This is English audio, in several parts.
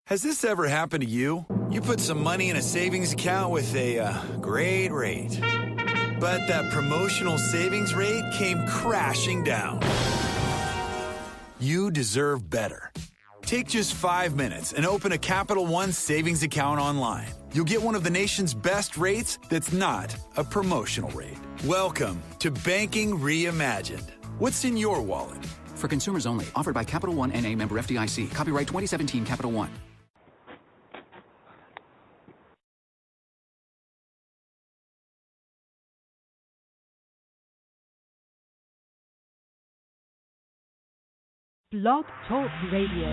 Has this ever happened to you? You put some money in a savings account with a great rate. But that promotional savings rate came crashing down. You deserve better. Take just 5 minutes and open a Capital One savings account online. You'll get one of the nation's best rates that's not a promotional rate. Welcome to Banking Reimagined. What's in your wallet? For consumers only. Offered by Capital One N.A. member FDIC. Copyright 2017 Capital One. Blog Talk Radio.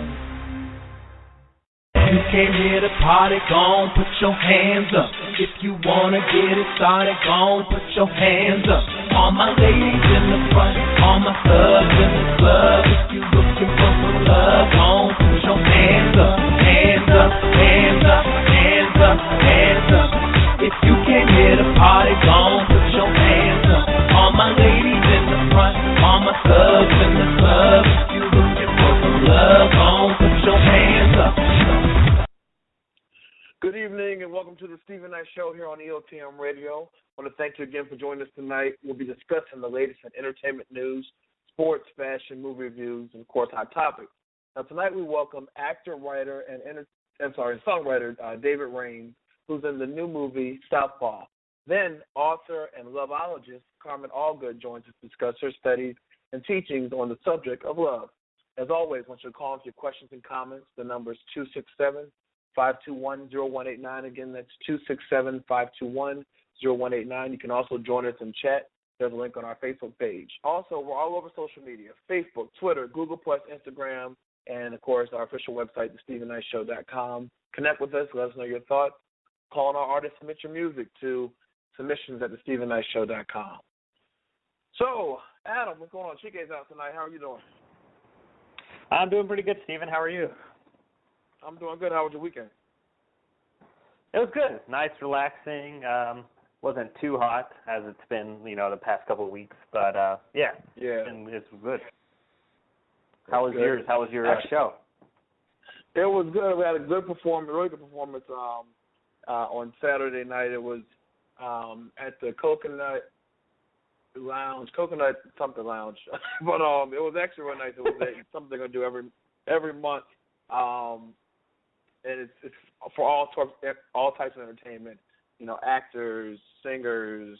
You came here to party, gon' put your hands up. If you wanna get it started, gon' put your hands up. All my ladies in the front, all my thugs in the club. If you looking for some love, gon' put your hands up. Hands up, hands up, hands up, hands up. If you came here to party, gon' put your hands up. All my ladies in the front, all my thugs in the club. If you looking for some love, gon' put your hands up. Good evening and welcome to the Stephen Knight Show here on EOTM Radio. I want to thank you again for joining us tonight. We'll be discussing the latest in entertainment news, sports, fashion, movie reviews, and of course hot topics. Now tonight we welcome actor, writer, and songwriter David Raine, who's in the new movie Southpaw. Then author and loveologist Carmen Allgood joins us to discuss her studies and teachings on the subject of love. As always, once you call with your questions and comments, the number is 267-521-0189. Again, that's 267-521-0189. You can also join us in chat. There's a link on our Facebook page. Also, we're all over social media, Facebook, Twitter, Google+, Instagram, and, of course, our official website, thestephenknightshow.com. Connect with us. Let us know your thoughts. Call on our artists, submit your music to submissions@thestephenknightshow.com. So, Adam, what's going on? Chike's out tonight. How are you doing? I'm doing pretty good, Stephen. How are you? I'm doing good. How was your weekend? It was good. Nice, relaxing. Wasn't too hot as it's been, the past couple of weeks. But, yeah. And it's good. How was yours? How was your show? It was good. We had a good performance, really good performance on Saturday night. It was at the Coconut Lounge, Coconut something Lounge. But it was actually really nice. It was something they're going to do every month. And it's for all types of entertainment, actors, singers,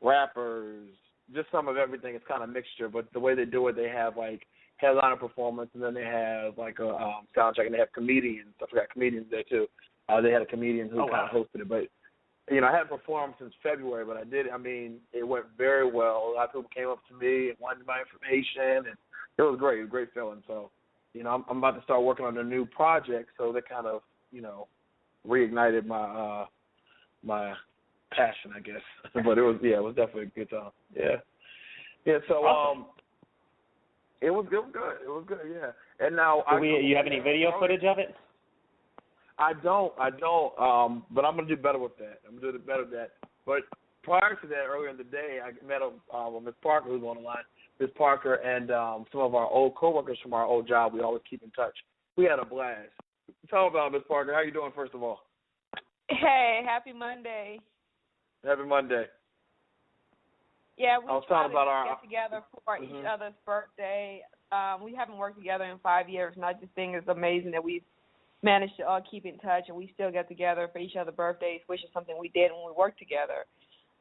rappers, just some of everything. It's kind of a mixture, but the way they do it, they have like headliner performance, and then they have like a soundtrack, and they have comedians. I forgot comedians there too. They had a comedian who kind of hosted it, but I hadn't performed since February, but I did. I mean, it went very well. A lot of people came up to me and wanted my information, and it was great. It was a great feeling. So. I'm about to start working on a new project, so that kind of, reignited my my passion, I guess. But it was definitely a good time. Yeah. So awesome. It was good. It was good. Yeah. And now, you have any video footage of it? I don't. But I'm gonna do better with that. I'm gonna do better with that. But prior to that, earlier in the day, I met Ms. Parker, who's on the line. Ms. Parker and some of our old coworkers from our old job. We always keep in touch. We had a blast. Tell me about Ms. Parker. How you doing, first of all? Hey, happy Monday. Happy Monday. Yeah, we try to get together for each other's birthday. We haven't worked together in 5 years, and I just think it's amazing that we've managed to all keep in touch, and we still get together for each other's birthdays, which is something we did when we worked together.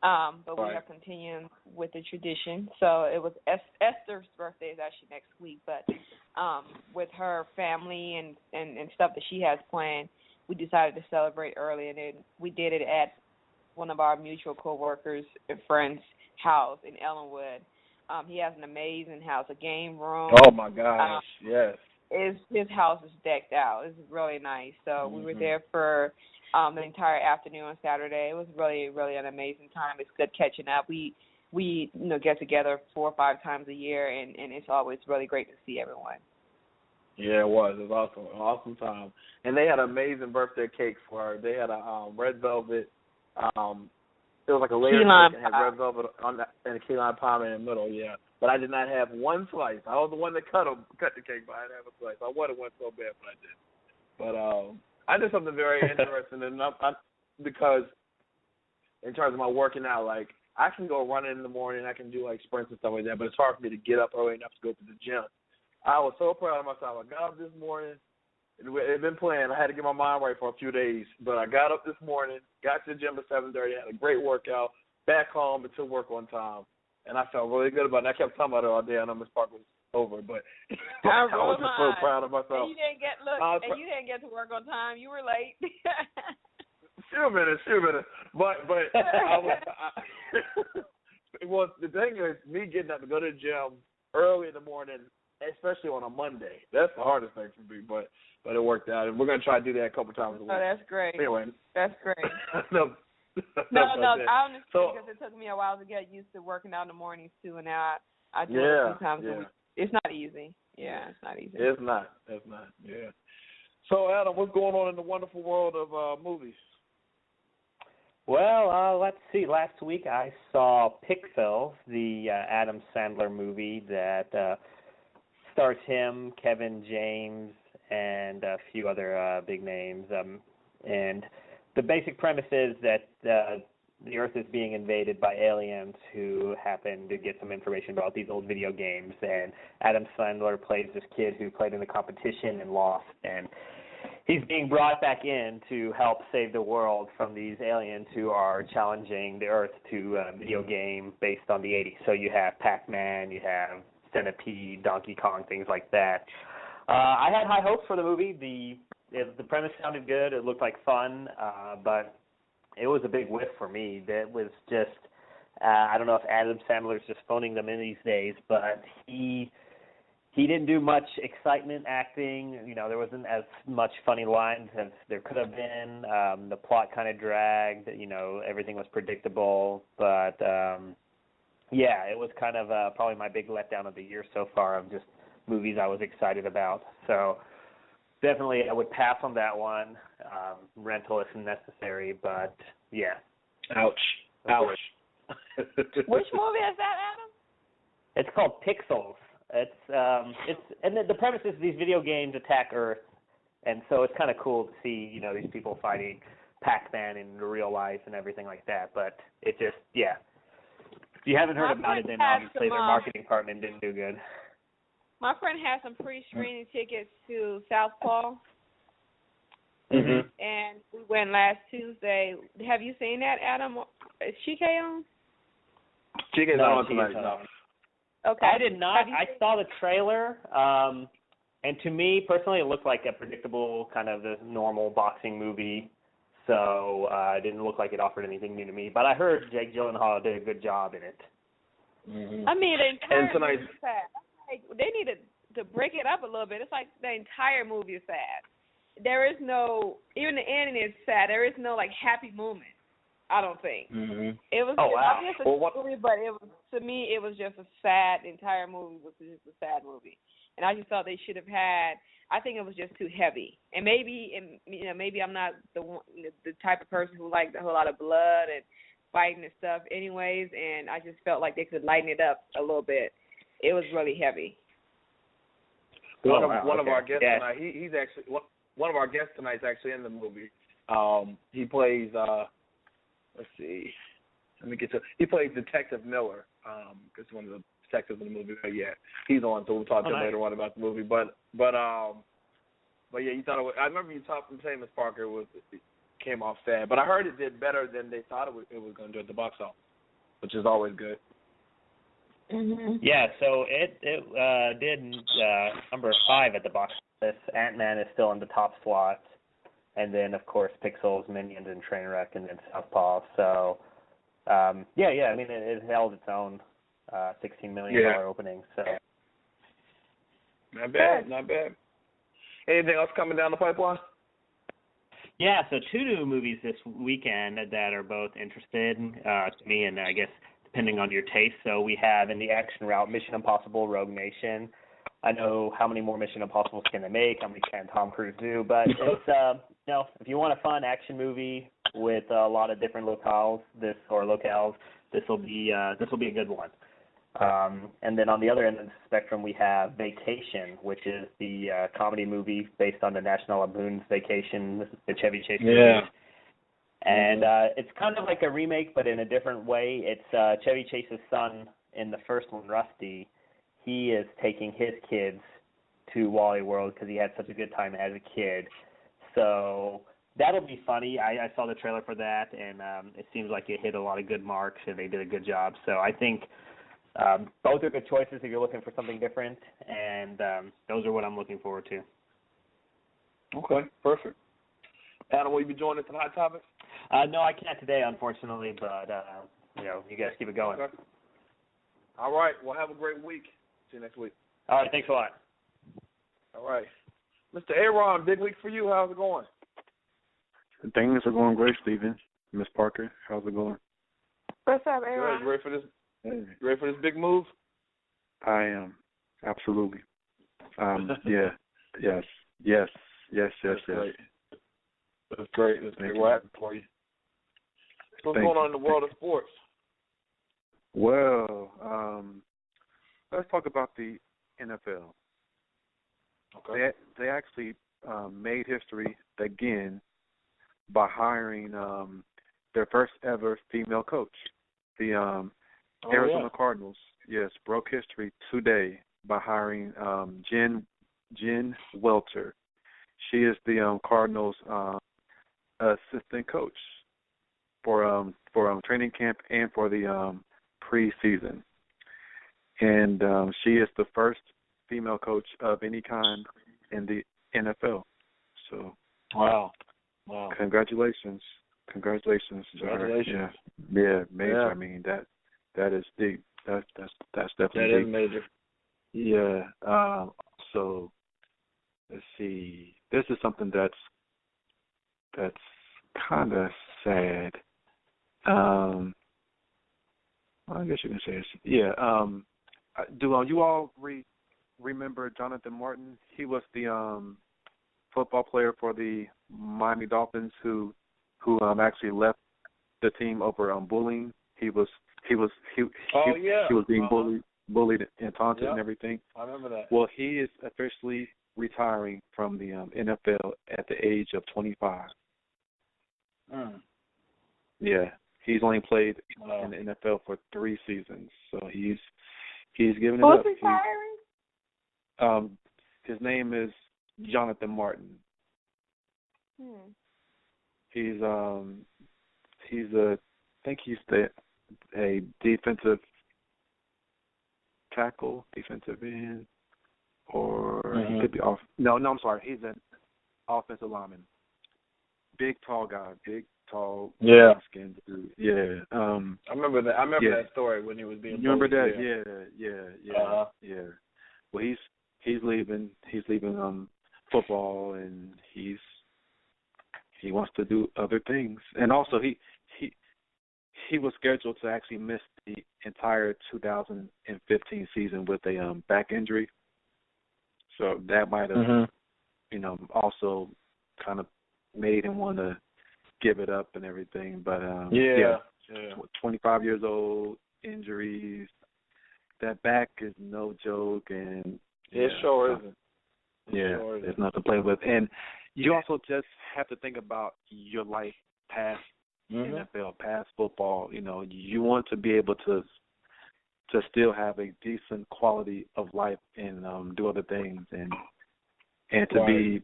But we are continuing with the tradition. So it was Esther's birthday is actually next week, but with her family and stuff that she has planned, we decided to celebrate early, and then we did it at one of our mutual coworkers and friends' house in Ellenwood. He has an amazing house, a game room. Oh my gosh, yes. His house is decked out. It's really nice. So we were there for the entire afternoon on Saturday. It was really, really an amazing time. It's good catching up. We get together 4 or 5 times a year, and it's always really great to see everyone. Yeah, it was. It was awesome. An awesome time. And they had an amazing birthday cake for her. They had a red velvet It was like a layer cake and had red velvet on that, and a key lime pie in the middle. Yeah, but I did not have one slice. I was the one that cut the cake, but I didn't have a slice. I wanted one so bad, but I didn't. But I did something very interesting, and because in terms of my working out, like I can go running in the morning, I can do like sprints and stuff like that, but it's hard for me to get up early enough to go to the gym. I was so proud of myself. I got up this morning. It had been planned. I had to get my mind right for a few days, but I got up this morning, got to the gym at 7:30, had a great workout, back home, and to work on time, and I felt really good about it. I kept talking about it all day. I know Miss Park was over, but I was just so proud of myself. And you didn't get to work on time. You were late. Few minutes. But well, the thing is, me getting up to go to the gym early in the morning, especially on a Monday, that's the hardest thing for me. But it worked out, and we're gonna try to do that a couple times a week. Oh, that's great. Anyway, that's great. No, I understand because it took me a while to get used to working out in the mornings too, and now I do it a few times a week. It's not easy. Yeah, it's not easy. It's not. Yeah. So, Adam, what's going on in the wonderful world of movies? Well, let's see. Last week I saw Pixels, the Adam Sandler movie that stars him, Kevin James, and a few other big names. And the basic premise is that the Earth is being invaded by aliens who happen to get some information about these old video games. And Adam Sandler plays this kid who played in the competition and lost. And he's being brought back in to help save the world from these aliens who are challenging the Earth to a video game based on the 80s. So you have Pac-Man, you have Centipede, Donkey Kong, things like that. I had high hopes for the movie. The premise sounded good. It looked like fun, but it was a big whiff for me. That was just, I don't know if Adam Sandler's just phoning them in these days, but he didn't do much excitement acting. You know, there wasn't as much funny lines as there could have been. The plot kind of dragged. You know, everything was predictable. But, yeah, it was kind of probably my big letdown of the year so far of just movies I was excited about. So definitely I would pass on that one. Rental if necessary, but, yeah. Ouch. Which movie is that, Adam? It's called Pixels. And the premise is these video games attack Earth, and so it's kind of cool to see, you know, these people fighting Pac-Man in real life and everything like that. But it just, yeah. If you haven't heard about it, then obviously their marketing department didn't do good. My friend has some pre-screening tickets to Southpaw, and we went last Tuesday. Have you seen that, Adam? Is Chike on? Chike's on tonight. No. Okay. I did not. I saw the trailer, and to me, personally, it looked like a predictable kind of normal boxing movie, so it didn't look like it offered anything new to me. But I heard Jake Gyllenhaal did a good job in it. I mean, the entire movie is sad. They need to break it up a little bit. It's like the entire movie is sad. There is no, even the ending is sad. There is no, like, happy moment. I don't think. It was just a movie, but to me it was just a sad. The entire movie was just a sad movie, and I just thought they should have had. I think it was just too heavy, and maybe I'm not the type of person who likes a whole lot of blood and fighting and stuff, anyways. And I just felt like they could lighten it up a little bit. It was really heavy. One of our guests tonight. He's actually one of our guests tonight is actually in the movie. He plays. Let's see. He plays Detective Miller, because one of the detectives in the movie. But yeah, he's on, so we'll talk to him later on about the movie. But yeah, you thought it was. I remember you saying Miss Parker it came off sad, but I heard it did better than they thought it was going to do at the box office, which is always good. Yeah, so it did number 5 at the box office. Ant-Man is still in the top slots. And then, of course, Pixels, Minions, and Trainwreck, and then Southpaw. So, I mean, it held its own $16 million opening. So, not bad. Anything else coming down the pipeline? Yeah, so 2 new movies this weekend that are both interesting to me, and I guess depending on your taste. So we have, in the action route, Mission Impossible: Rogue Nation. I know how many more Mission Impossibles can they make, how many can Tom Cruise do, but it's, if you want a fun action movie, with a lot of different locales. This will be a good one. And then on the other end of the spectrum, we have Vacation, which is the comedy movie based on the National Lampoon's Vacation, the Chevy Chase movie. And it's kind of like a remake, but in a different way. It's Chevy Chase's son in the first one, Rusty. He is taking his kids to Wally World because he had such a good time as a kid. So that'll be funny. I saw the trailer for that, and it seems like it hit a lot of good marks, and they did a good job. So I think both are good choices if you're looking for something different, and those are what I'm looking forward to. Okay, perfect. Adam, will you be joining us in Hot Topics? No, I can't today, unfortunately, but, you guys keep it going. Okay. All right. Well, have a great week. See you next week. All right. Thanks a lot. All right. Mr. Aaron, big week for you. How's it going? Things are going great, Stephen. Miss Parker, how's it going? What's up, Aaron? You ready for this? You ready for this big move? I am. Absolutely. Yeah. Yes. That's great. That's great. What happened for you? What's going on in the world of sports? Well, let's talk about the NFL. Okay. They actually made history again by hiring their first ever female coach. The Arizona Cardinals, broke history today by hiring Jen Welter. She is the Cardinals' assistant coach for training camp and for the preseason. And she is the first female coach of any kind in the NFL. So, wow. Congratulations. Congratulations. Yeah, major. Yeah. I mean, that is deep. That's definitely that deep. is major. Yeah. So let's see. This is something that's kind of sad. I guess you can say it's, do you all remember Jonathan Martin? He was the football player for the Miami Dolphins who actually left the team over bullying. He was being bullied and taunted and everything. I remember that. Well, he is officially retiring from the NFL at the age of 25. Yeah, he's only played in the NFL for 3 seasons, so he's giving it up. Who's retiring? His name is Jonathan Martin. He's a defensive tackle, defensive end, or he could be off. No, I'm sorry. He's an offensive lineman. Big, tall guy. Big, tall, skinned dude. Yeah. I remember that. I remember that story when he was being. You remember bullied. that? Yeah. Well, he's leaving. He's leaving football, and he wants to do other things. And also, he was scheduled to actually miss the entire 2015 season with a back injury. So that might have, also kind of made him want to give it up and everything. But 25 years old, injuries. That back is no joke, and it sure isn't. There's nothing to play with. And you also just have to think about your life past NFL, past football. You want to be able to still have a decent quality of life and do other things, and to be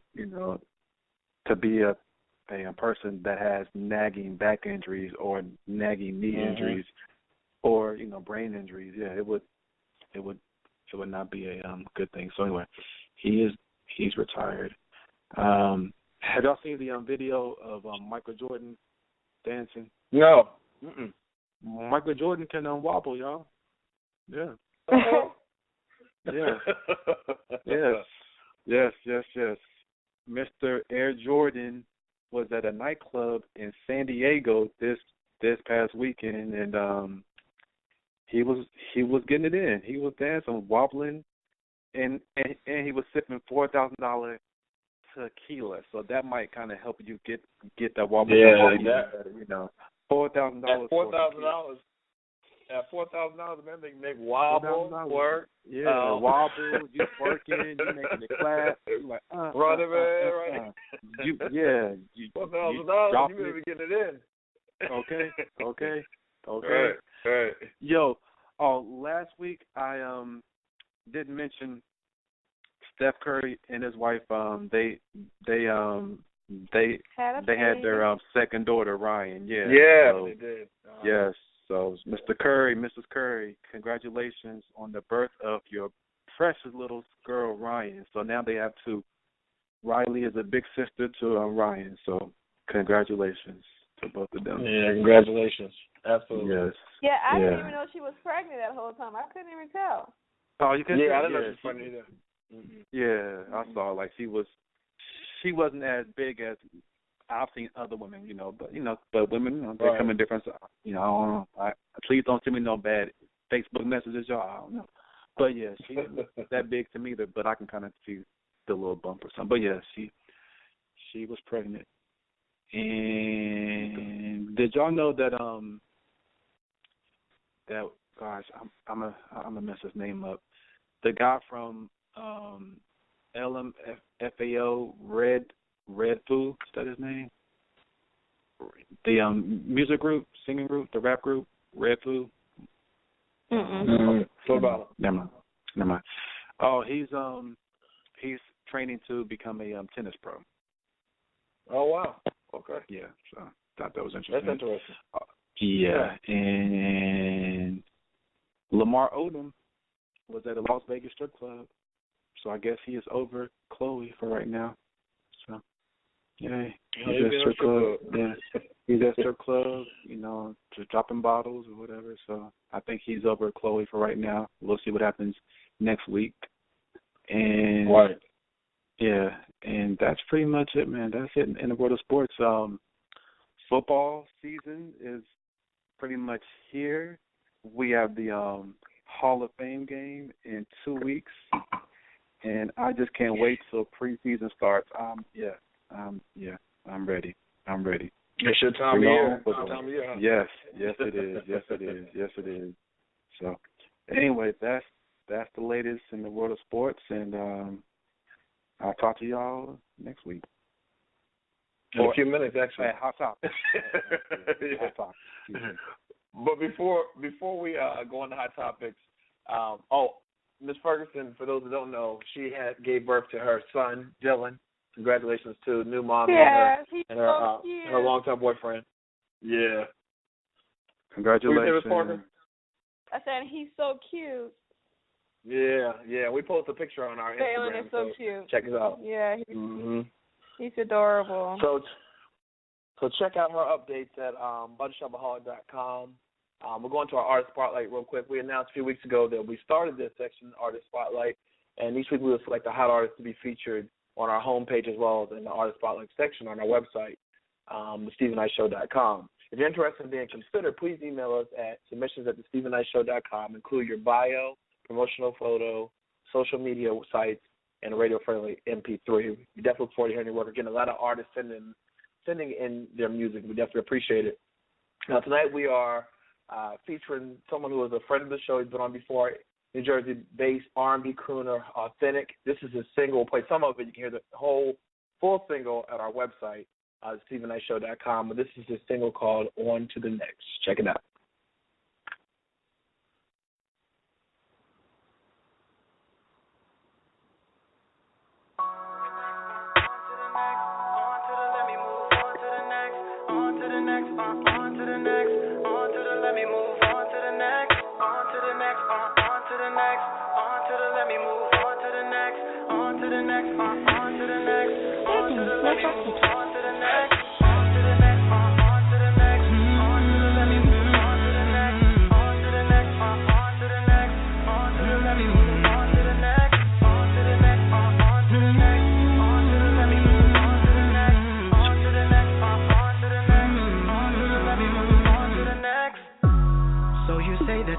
to be a person that has nagging back injuries or nagging knee injuries or brain injuries. It would not be a good thing. So anyway, he's retired. Have y'all seen the video of Michael Jordan dancing? No. Michael Jordan can wobble, y'all. Yeah. Yes. Mr. Air Jordan was at a nightclub in San Diego this past weekend, and he was getting it in. He was dancing, wobbling, and he was sipping $4,000 tequila, so that might kind of help you get that wobble. You know, $4,000. $4,000. At $4,000, man, they can make wobble work. Yeah, wobble. You working, you making it clap. You like, right. $4,000. You better get it in. Okay. Right. Yo, last week I didn't mention Steph Curry and his wife. They had their second daughter, Ryan. Yeah. Yeah, so, they did. Yes. So, Mr. Curry, Mrs. Curry, congratulations on the birth of your precious little girl, Ryan. So now they have two. Riley is a big sister to Ryan. So congratulations to both of them. Yeah, congratulations. Absolutely. Yes. Yeah, I didn't even know she was pregnant that whole time. I couldn't even tell. Oh, you couldn't? Yeah, I didn't know she was pregnant either. Mm-hmm. Yeah, I saw like she wasn't as big as I've seen other women, but women, they come in different. I don't know. Please don't send me no bad Facebook messages, y'all. I don't know. But yeah, she's that big to me, but I can kind of see the little bump or something. But yeah, she was pregnant. And did y'all know that gosh, I'm gonna mess his name up. The guy from LMFAO Red Foo, is that his name? The music group, singing group, the rap group, Red Foo. What about him? Never mind. Oh, he's training to become a tennis pro. Oh wow. Okay. Yeah, so thought that was interesting. That's interesting. Yeah, and Lamar Odom was at a Las Vegas strip club, so I guess he is over Chloe for right now. So, yeah, he's at strip club. Yeah, he's at strip club. Just dropping bottles or whatever. So I think he's over Chloe for right now. We'll see what happens next week. And right. Yeah, and that's pretty much it, man. That's it in the world of sports. Football season is pretty much here. We have the Hall of Fame game in 2 weeks, and I just can't wait till preseason starts. I'm ready. It's your time of year. Yes, it is. So, anyway, that's the latest in the world of sports, and I'll talk to y'all next week. In a few minutes, actually. Hot topic. Hot topic. But before we go on to hot topics, Miss Ferguson, for those who don't know, she gave birth to her son, Dylan. Congratulations to new mommy and her longtime boyfriend. Yeah. Congratulations. I said he's so cute. Yeah. We posted a picture on our Instagram. Dylan is so cute. Check it out. Yeah, he's adorable. So check out her updates at buttershopaholic.com. We're going to our Artist Spotlight real quick. We announced a few weeks ago that we started this section, Artist Spotlight, and each week we will select a hot artist to be featured on our homepage as well as in the Artist Spotlight section on our website, thestephenknightshow.com. If you're interested in being considered, please email us at submissions@thestephenknightshow.com. Include your bio, promotional photo, social media sites, and a radio-friendly MP3. We definitely look forward to hearing your work. Again, a lot of artists sending in their music. We definitely appreciate it. Now, tonight we are featuring someone who is a friend of the show. He's been on before, New Jersey-based R&B crooner, Authentic. This is his single. We'll play some of it. You can hear the whole full single at our website, thestephenknightshow.com. But this is his single called On to the Next. Check it out.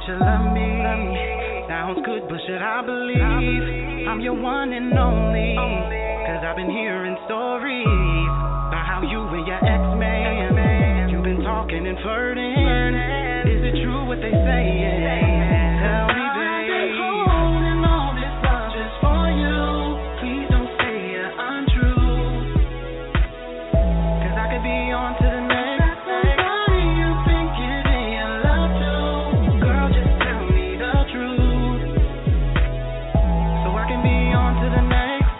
You love me, sounds good, but should I believe I'm your one and only? 'Cause I've been hearing so inferred in. Is it true what they say? Tell me, babe. Holding all this love just for you. Please don't say untrue. 'Cause I could be on to the next. Somebody you think it ain't in love to. Girl, just tell me the truth. So I can be on to the next.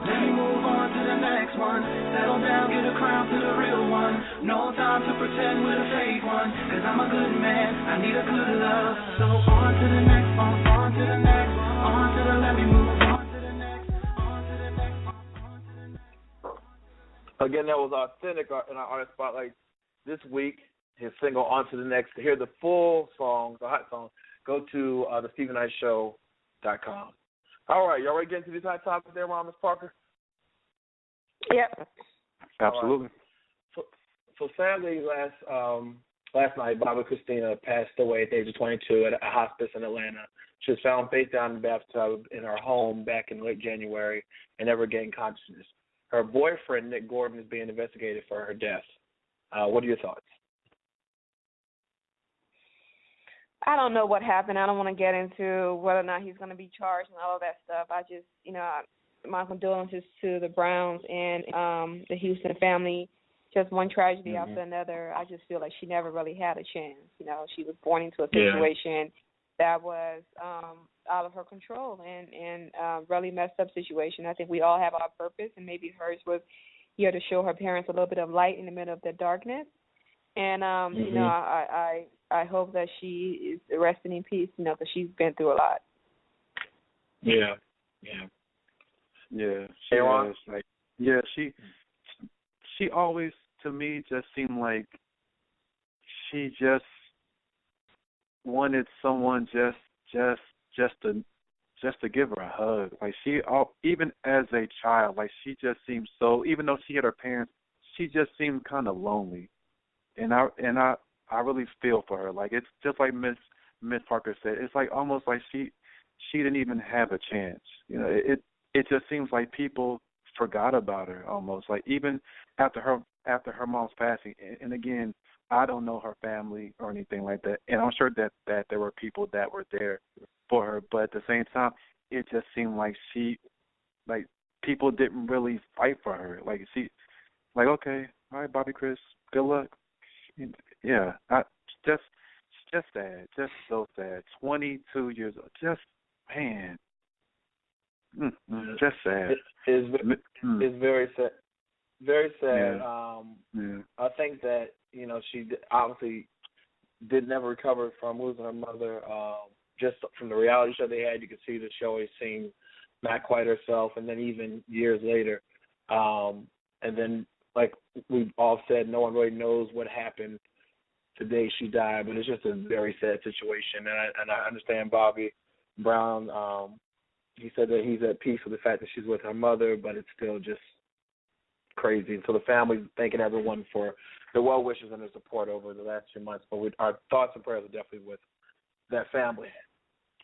Let me move on to the next one. Settle down, get a crown to the real one. No time to pretend with a fake one. 'Cause I'm a good man, I need a good love. So on to the next, on to the next, on to the, let me move on to the next, on to the next, on to the next. Again, that was Authentic in our Artist Spotlight this week. His single On to the Next. To hear the full song, the hot song, go to thestephenknightshow.com. All right, y'all ready to get into these hot topics there, Ms. Parker? Yep. Absolutely. Right. So sadly, last night, Bobby Christina passed away at the age of 22 at a hospice in Atlanta. She was found face down in the bathtub in her home back in late January and never gained consciousness. Her boyfriend, Nick Gordon, is being investigated for her death. What are your thoughts? I don't know what happened. I don't want to get into whether or not he's going to be charged and all of that stuff. I just, my condolences to the Browns and the Houston family. Just one tragedy after another. I just feel like she never really had a chance. She was born into a situation that was out of her control and really messed up situation. I think we all have our purpose, and maybe hers was here to show her parents a little bit of light in the middle of the darkness. And I hope that she is resting in peace, because she's been through a lot. Yeah. She always, to me, just seemed like she just wanted someone just to give her a hug. Like even as a child, like she just seemed so. Even though she had her parents, she just seemed kind of lonely. And I really feel for her. Like it's just like Miss Parker said. It's like almost like she didn't even have a chance. It just seems like people forgot about her almost. Like even after her mom's passing. And again, I don't know her family or anything like that. And I'm sure that there were people that were there for her. But at the same time, it just seemed like people didn't really fight for her. Okay, all right, Bobby Chris, good luck. Yeah, just sad, just so sad. 22 years old, just man, just sad. It's very sad. Very sad. I think that she obviously did never recover from losing her mother. Just from the reality show they had, you could see that she always seemed not quite herself. And then even years later, and then like we've all said, no one really knows what happened the day she died. But it's just a very sad situation. And I understand Bobby Brown. He said that he's at peace with the fact that she's with her mother, but it's still just crazy. And so the family's thanking everyone for the well wishes and the support over the last few months. But our thoughts and prayers are definitely with that family.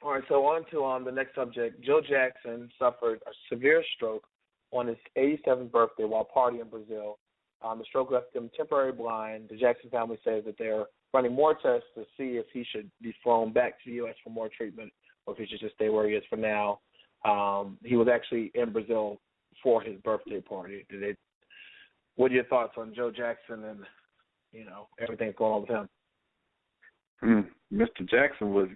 All right, so on to the next subject. Joe Jackson suffered a severe stroke on his 87th birthday while partying in Brazil. The stroke left him temporarily blind. The Jackson family says that they're running more tests to see if he should be flown back to the U.S. for more treatment or if he should just stay where he is for now. He was actually in Brazil for his birthday party. What are your thoughts on Joe Jackson and, everything that's going on with him? Mr. Jackson was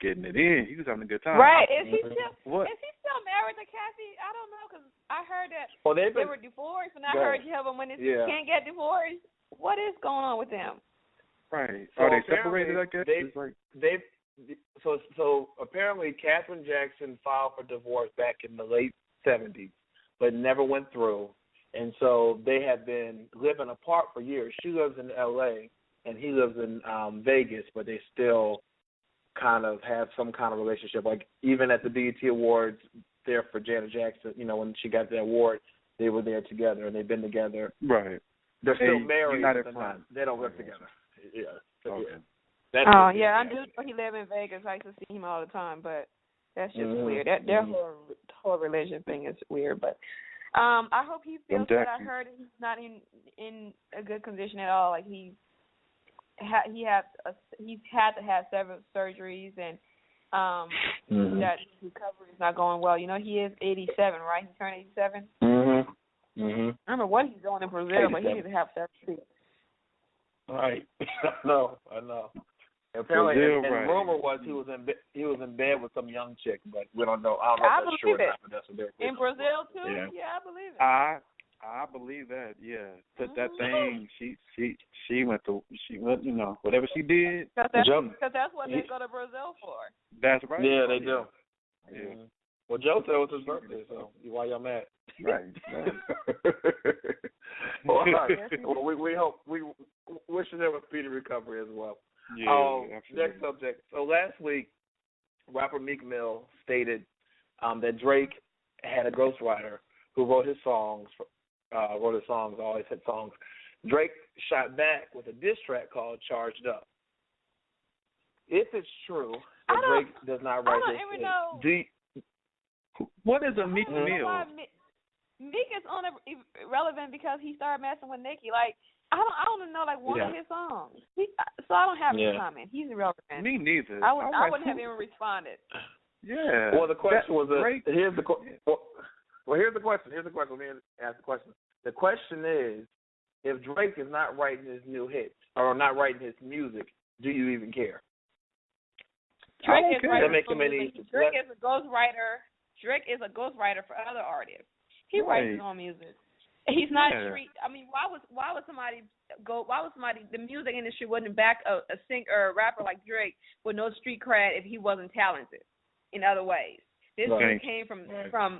getting it in. He was having a good time. Right. Is he still married to Cassie? I don't know, because I heard that they were divorced, and I heard when they can't get divorced. What is going on with them? Right. Are they separated, I guess? So apparently Catherine Jackson filed for divorce back in the late 70s, but never went through. And so they have been living apart for years. She lives in L.A., and he lives in Vegas, but they still kind of have some kind of relationship. Like even at the BET Awards there for Janet Jackson, when she got the award, they were there together, and they've been together. Right. They're still married, but they don't live together. Yeah. So, okay. I do know he lives in Vegas. I used to see him all the time, but that's just weird. Their whole religion thing is weird, but I hope he feels good. I heard he's not in a good condition at all. Like he's he's had to have several surgeries, and that his recovery is not going well. You know, he is 87, right? He turned 87. Mm-hmm. I don't know what he's doing in Brazil, 87. But he needs to have surgery. Right. I know. Apparently, and rumor was he was in bed with some young chick, but we don't know. I don't know if that's true or not. But that's what they're in Brazil too. Yeah. I believe it. I believe that. Yeah, that thing. She went. You know, whatever she did. Because that's what they go to Brazil for. That's right. Yeah, they do. Yeah. Mm-hmm. Well, Joe said it was his birthday, so why y'all mad? Right. Well, all right. Well, we wish him a speedy recovery as well. Yeah. Next subject. So last week, rapper Meek Mill stated that Drake had a ghostwriter who wrote his songs, all his hit songs. Drake shot back with a diss track called "Charged Up." If it's true that Drake does not write his hits, what is a Meek Mill? Meek is irrelevant because he started messing with Nicki. Like, I don't even know one of his songs. So I don't have any comment. He's irrelevant. Me neither. I wouldn't have even responded. Yeah. Well, the question was here's the question. Let me ask the question. The question is, if Drake is not writing his new hits or not writing his music, do you even care? Drake is a ghostwriter. Drake is a ghostwriter for other artists. He writes his own music. He's not street. I mean, why would the music industry wouldn't back a singer or a rapper like Drake with no street cred if he wasn't talented in other ways? This dude came from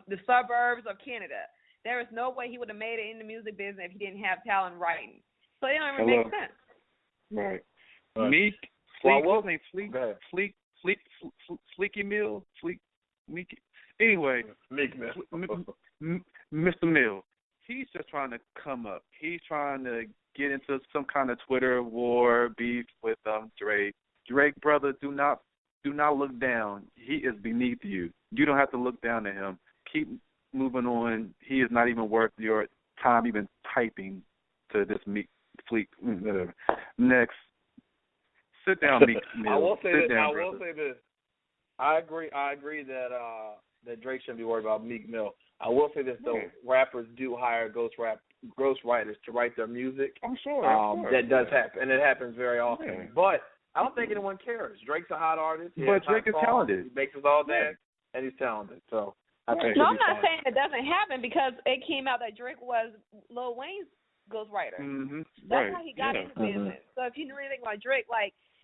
the suburbs of Canada. There is no way he would have made it in the music business if he didn't have talent writing. So it don't even make sense. Right. Meek. Anyway, Mr. Mill, he's just trying to come up. He's trying to get into some kind of Twitter war beef with Drake. Drake, brother, do not look down. He is beneath you. You don't have to look down at him. Keep moving on. He is not even worth your time even typing to this Meek Fleek. Whatever. Next. Sit down, Meek Mill. I will say this. I agree that Drake shouldn't be worried about Meek Mill. I will say this though: rappers do hire ghostwriters to write their music. I'm sure. That does happen, and it happens very often. Yeah. But I don't think anyone cares. Drake's a hot artist. But Drake is talented. He makes us all dance, and he's talented. So I think. No, I'm not saying it doesn't happen because it came out that Drake was Lil Wayne's ghostwriter. Mm-hmm. That's how he got into business. So if you knew anything about Drake,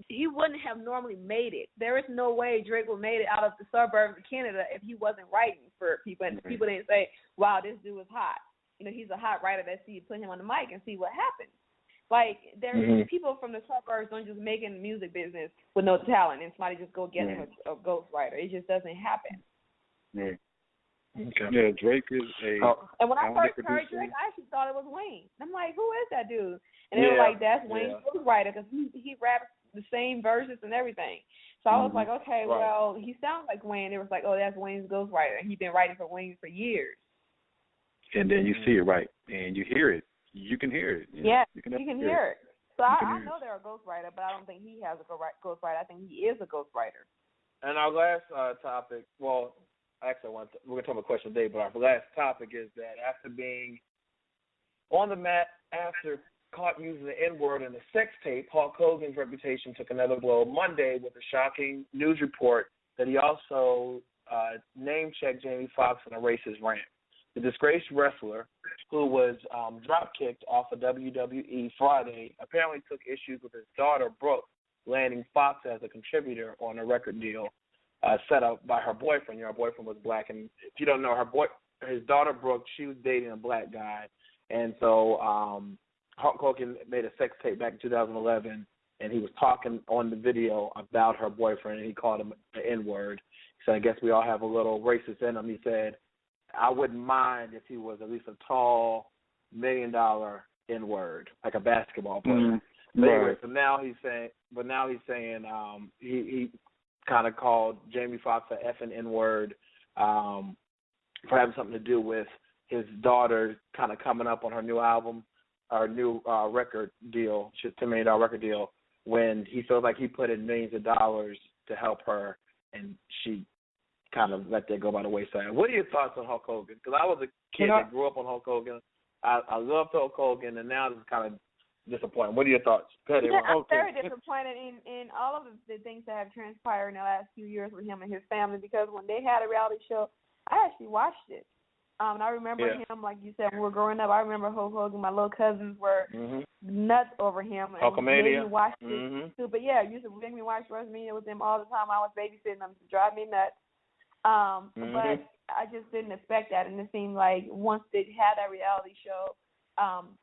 he wouldn't have normally made it. There is no way Drake would have made it out of the suburbs of Canada if he wasn't writing for people. And people didn't say, wow, this dude is hot. You know, he's a hot writer. Let's see, put him on the mic and see what happens. People from the suburbs don't just make in the music business with no talent and somebody just go get him a ghostwriter. It just doesn't happen. Yeah. Okay. Yeah, Drake is and when I first heard Drake, I actually thought it was Wayne. I'm like, who is that dude? And they were like, that's Wayne's ghostwriter because he raps the same verses and everything. So I was like, okay, well, he sounds like Wayne. It was like, oh, that's Wayne's ghostwriter. And he's been writing for Wayne for years. And then you see it and you hear it. You can hear it. You can hear it. So I know they're a ghostwriter, but I don't think he has a ghostwriter. I think he is a ghostwriter. And our last topic, well, actually, we're going to talk about question today, but our last topic is that after being on the mat, after caught using the N-word in a sex tape, Hulk Hogan's reputation took another blow Monday with a shocking news report that he also name-checked Jamie Foxx in a racist rant. The disgraced wrestler, who was drop-kicked off of WWE Friday, apparently took issues with his daughter, Brooke, landing Fox as a contributor on a record deal set up by her boyfriend. Her boyfriend was black, and if you don't know, his daughter, Brooke, she was dating a black guy, and so Hulk Hogan made a sex tape back in 2011, and he was talking on the video about her boyfriend, and he called him the N-word. So I guess we all have a little racist in him. He said, I wouldn't mind if he was at least a tall, $1 million N-word, like a basketball player. But anyway, so now he's saying he kind of called Jamie Foxx an effing N-word for having something to do with his daughter kind of coming up on her new album, our new record deal, $10 million record deal. when he feels like he put in millions of dollars to help her, and she kind of let that go by the wayside. What are your thoughts on Hulk Hogan? Because I was a kid that grew up on Hulk Hogan. I loved Hulk Hogan, and now it's kind of disappointing. What are your thoughts? I'm very disappointed in all of the things that have transpired in the last few years with him and his family, because when they had a reality show, I actually watched it. And I remember him, like you said, when we were growing up. I remember Hulk Hogan. My little cousins were nuts over him. Hulkamania. Made me watch it too. But yeah, used to make me watch WrestleMania with them all the time. I was babysitting them to drive me nuts. But I just didn't expect that, and it seemed like once they had that reality show,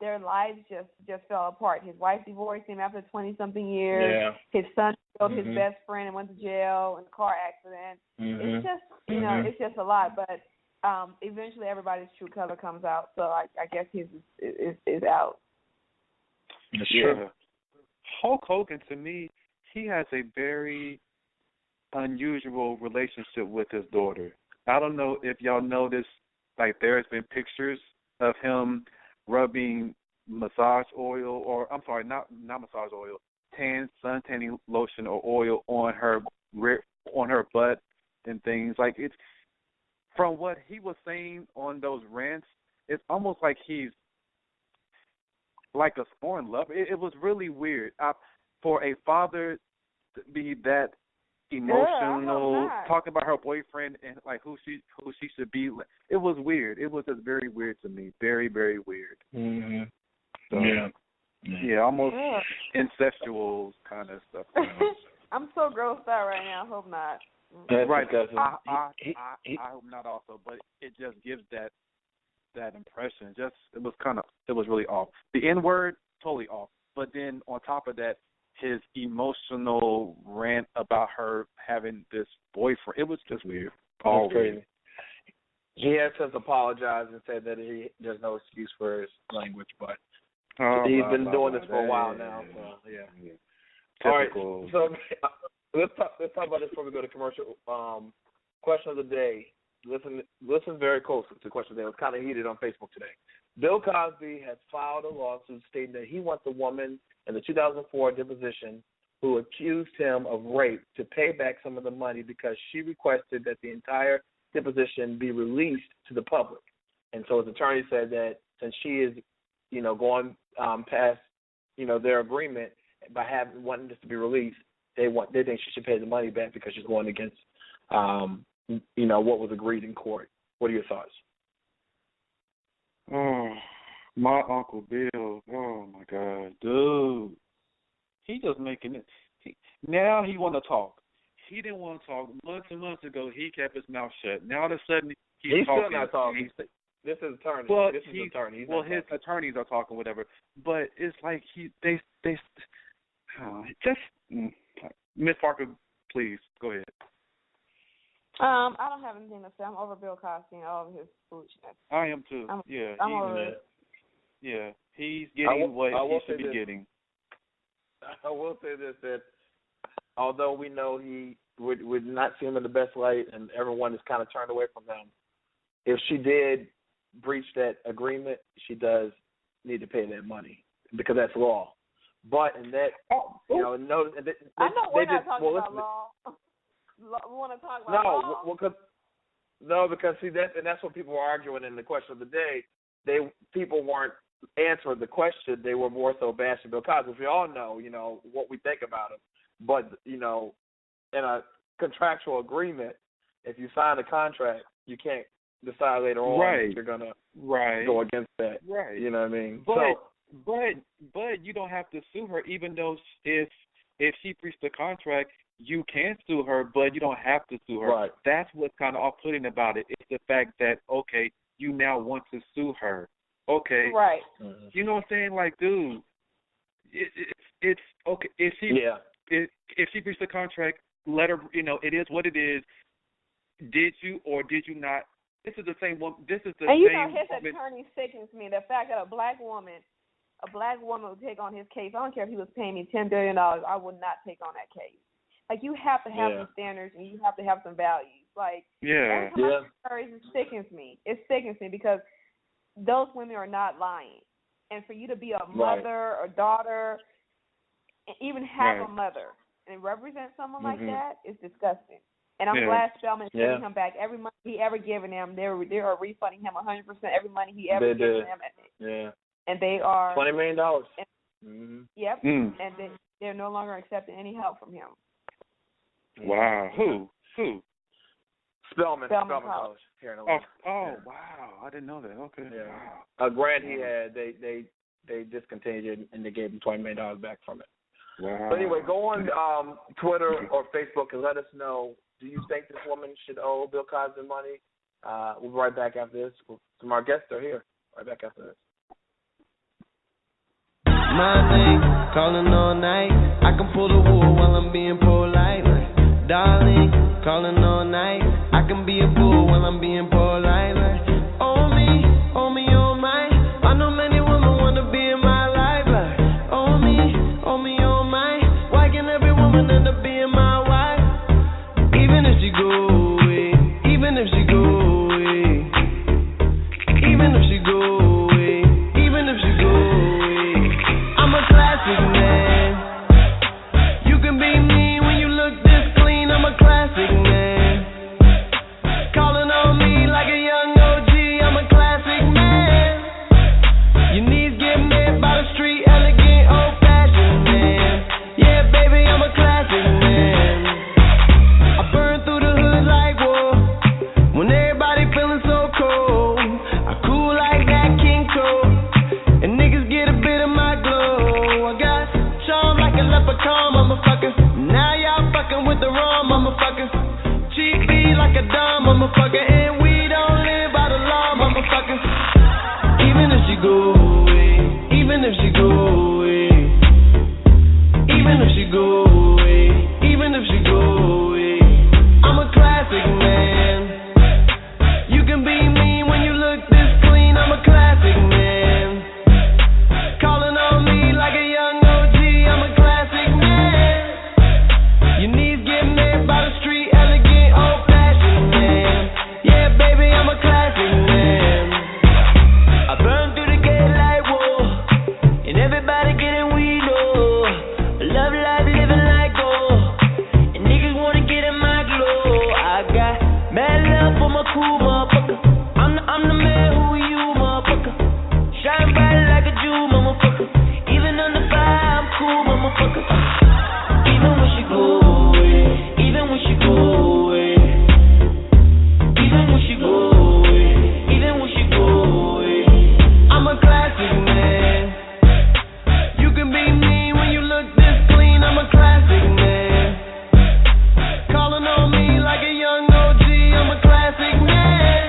their lives just fell apart. His wife divorced him after 20-something years. Yeah. His son killed his best friend and went to jail in a car accident. It's just, it's just a lot. But eventually, everybody's true color comes out. So I guess his is out. Yeah. Hulk Hogan, to me, he has a very unusual relationship with his daughter. I don't know if y'all noticed, like there's been pictures of him rubbing massage oil, or I'm sorry, not massage oil, sun tanning lotion or oil on her butt and things. Like, it's from what he was saying on those rants, it's almost like he's like a sworn lover. It was really weird. For a father to be that emotional, talking about her boyfriend and like who she should be. It was weird. It was just very weird to me. Very, very weird. So, almost incestual kind of stuff. I'm so grossed out right now. I hope not. Right. I hope not also, but it just gives that impression. It was really off. The N-word, totally off. But then on top of that, his emotional rant about her having this boyfriend, it was just weird. All crazy. He has since apologized and said that there's no excuse for his language, but he's been doing this for a while now. So, yeah. All right, so let's talk about this before we go to commercial. Question of the day. Listen very closely to the question of the day. It was kind of heated on Facebook today. Bill Cosby has filed a lawsuit stating that he wants a woman in the 2004 deposition who accused him of rape to pay back some of the money because she requested that the entire deposition be released to the public. And so his attorney said that since she is, going past, their agreement by wanting this to be released, they think she should pay the money back because she's going against, what was agreed in court. What are your thoughts? Oh, my Uncle Bill. Oh, my God. Dude. He just making it. Now he want to talk. He didn't want to talk. Months and months ago, he kept his mouth shut. Now, all of a sudden, he's talking. Still not talking. This is attorney. Well, this is attorney. His attorneys are talking, whatever. But it's like Miss Parker, please, go ahead. I don't have anything to say. I'm over Bill Cosby and all of his foolishness. I am too. I'm over it. Yeah, he's getting what he should be getting. I will say this, that although we know he would not see him in the best light and everyone is kind of turned away from him, if she did breach that agreement, she does need to pay that money because that's law. But in that, I know we're not talking about law. We want to talk about law. Because see that's what people were arguing in the question of the day. People weren't answering the question; they were more so bashing Bill Cosby. We all know, what we think about him. But in a contractual agreement, if you sign a contract, you can't decide later on if you're gonna go against that. Right. You know what I mean? But you don't have to sue her, even though if she breached the contract. You can sue her, but you don't have to sue her. Right. That's what's kind of off-putting about it. It's the fact that, okay, you now want to sue her. Okay. Right. You know what I'm saying? Like, dude, it's okay. If she breached the contract, let her, it is what it is. Did you or did you not? This is the same woman. This is the same woman. And his attorney sickens me. The fact that a black woman would take on his case. I don't care if he was paying me $10 billion. I would not take on that case. Like, you have to have some standards and you have to have some values. Like, every time it sickens me. It sickens me because those women are not lying. And for you to be a mother or daughter even have a mother and represent someone like that is disgusting. And I'm glad Spelman is sending him back. Every money he ever given them, they are refunding him 100% every money he ever given them. Yeah. And they are $20 million. Yep. And they're no longer accepting any help from him. Wow. Who? Spelman College here in Atlanta. Wow. I didn't know that. Okay. Yeah. A grant he had, they discontinued it and they gave him $20 million back from it. Wow. But anyway, go on Twitter or Facebook and let us know. Do you think this woman should owe Bill Cosby money? We'll be right back after this. Some of our guests are here. Right back after this. My name, calling all night. I can pull the wool while I'm being polite. Darling, calling all night. I can be a fool while I'm being polite. Oh me, oh my. I know many women want to be in my life. Oh me, oh my. Why can every woman end up being my wife? Even if she go away, even if she go away, even if she go away, even if she go away. I'm a classic man. You can be mean when you look this clean. I'm a classic man. Calling on me like a young OG. I'm a classic man. Your knees get made by the street, elegant, old-fashioned man. Yeah, baby, I'm a classic man. I burn through the hood like war. When everybody feeling so cold, I cool like that King Cole. And niggas get a bit of my glow. I got charm like a leprechaun, motherfucker. Now y'all fucking with the wrong motherfucker. Cheap beat like a dumb motherfucker. And we don't live by the law, motherfucker. Even if she go away, even if she go away, even if she go away, even if she go away, I'm a classic man. You can be mean when you look this clean. I'm a classic man. Calling on me like a young OG. I'm a classic man. Your knees get made by the street, elegant, old-fashioned man. Yeah, baby, I'm a classic man. I burn through the gate like whoa, and everybody getting weed, oh. Love life, living like gold, and niggas wanna get in my glow. I got mad love for my cool motherfucker. I'm the man who you, motherfucker. Shine bright like a Jew, motherfucker. Even under fire, I'm cool, motherfucker. Even when she go away, even when she go away, even when she go away, even when she go away, I'm a classic man. You can be mean when you look this clean. I'm a classic man. Calling on me like a young OG. I'm a classic man.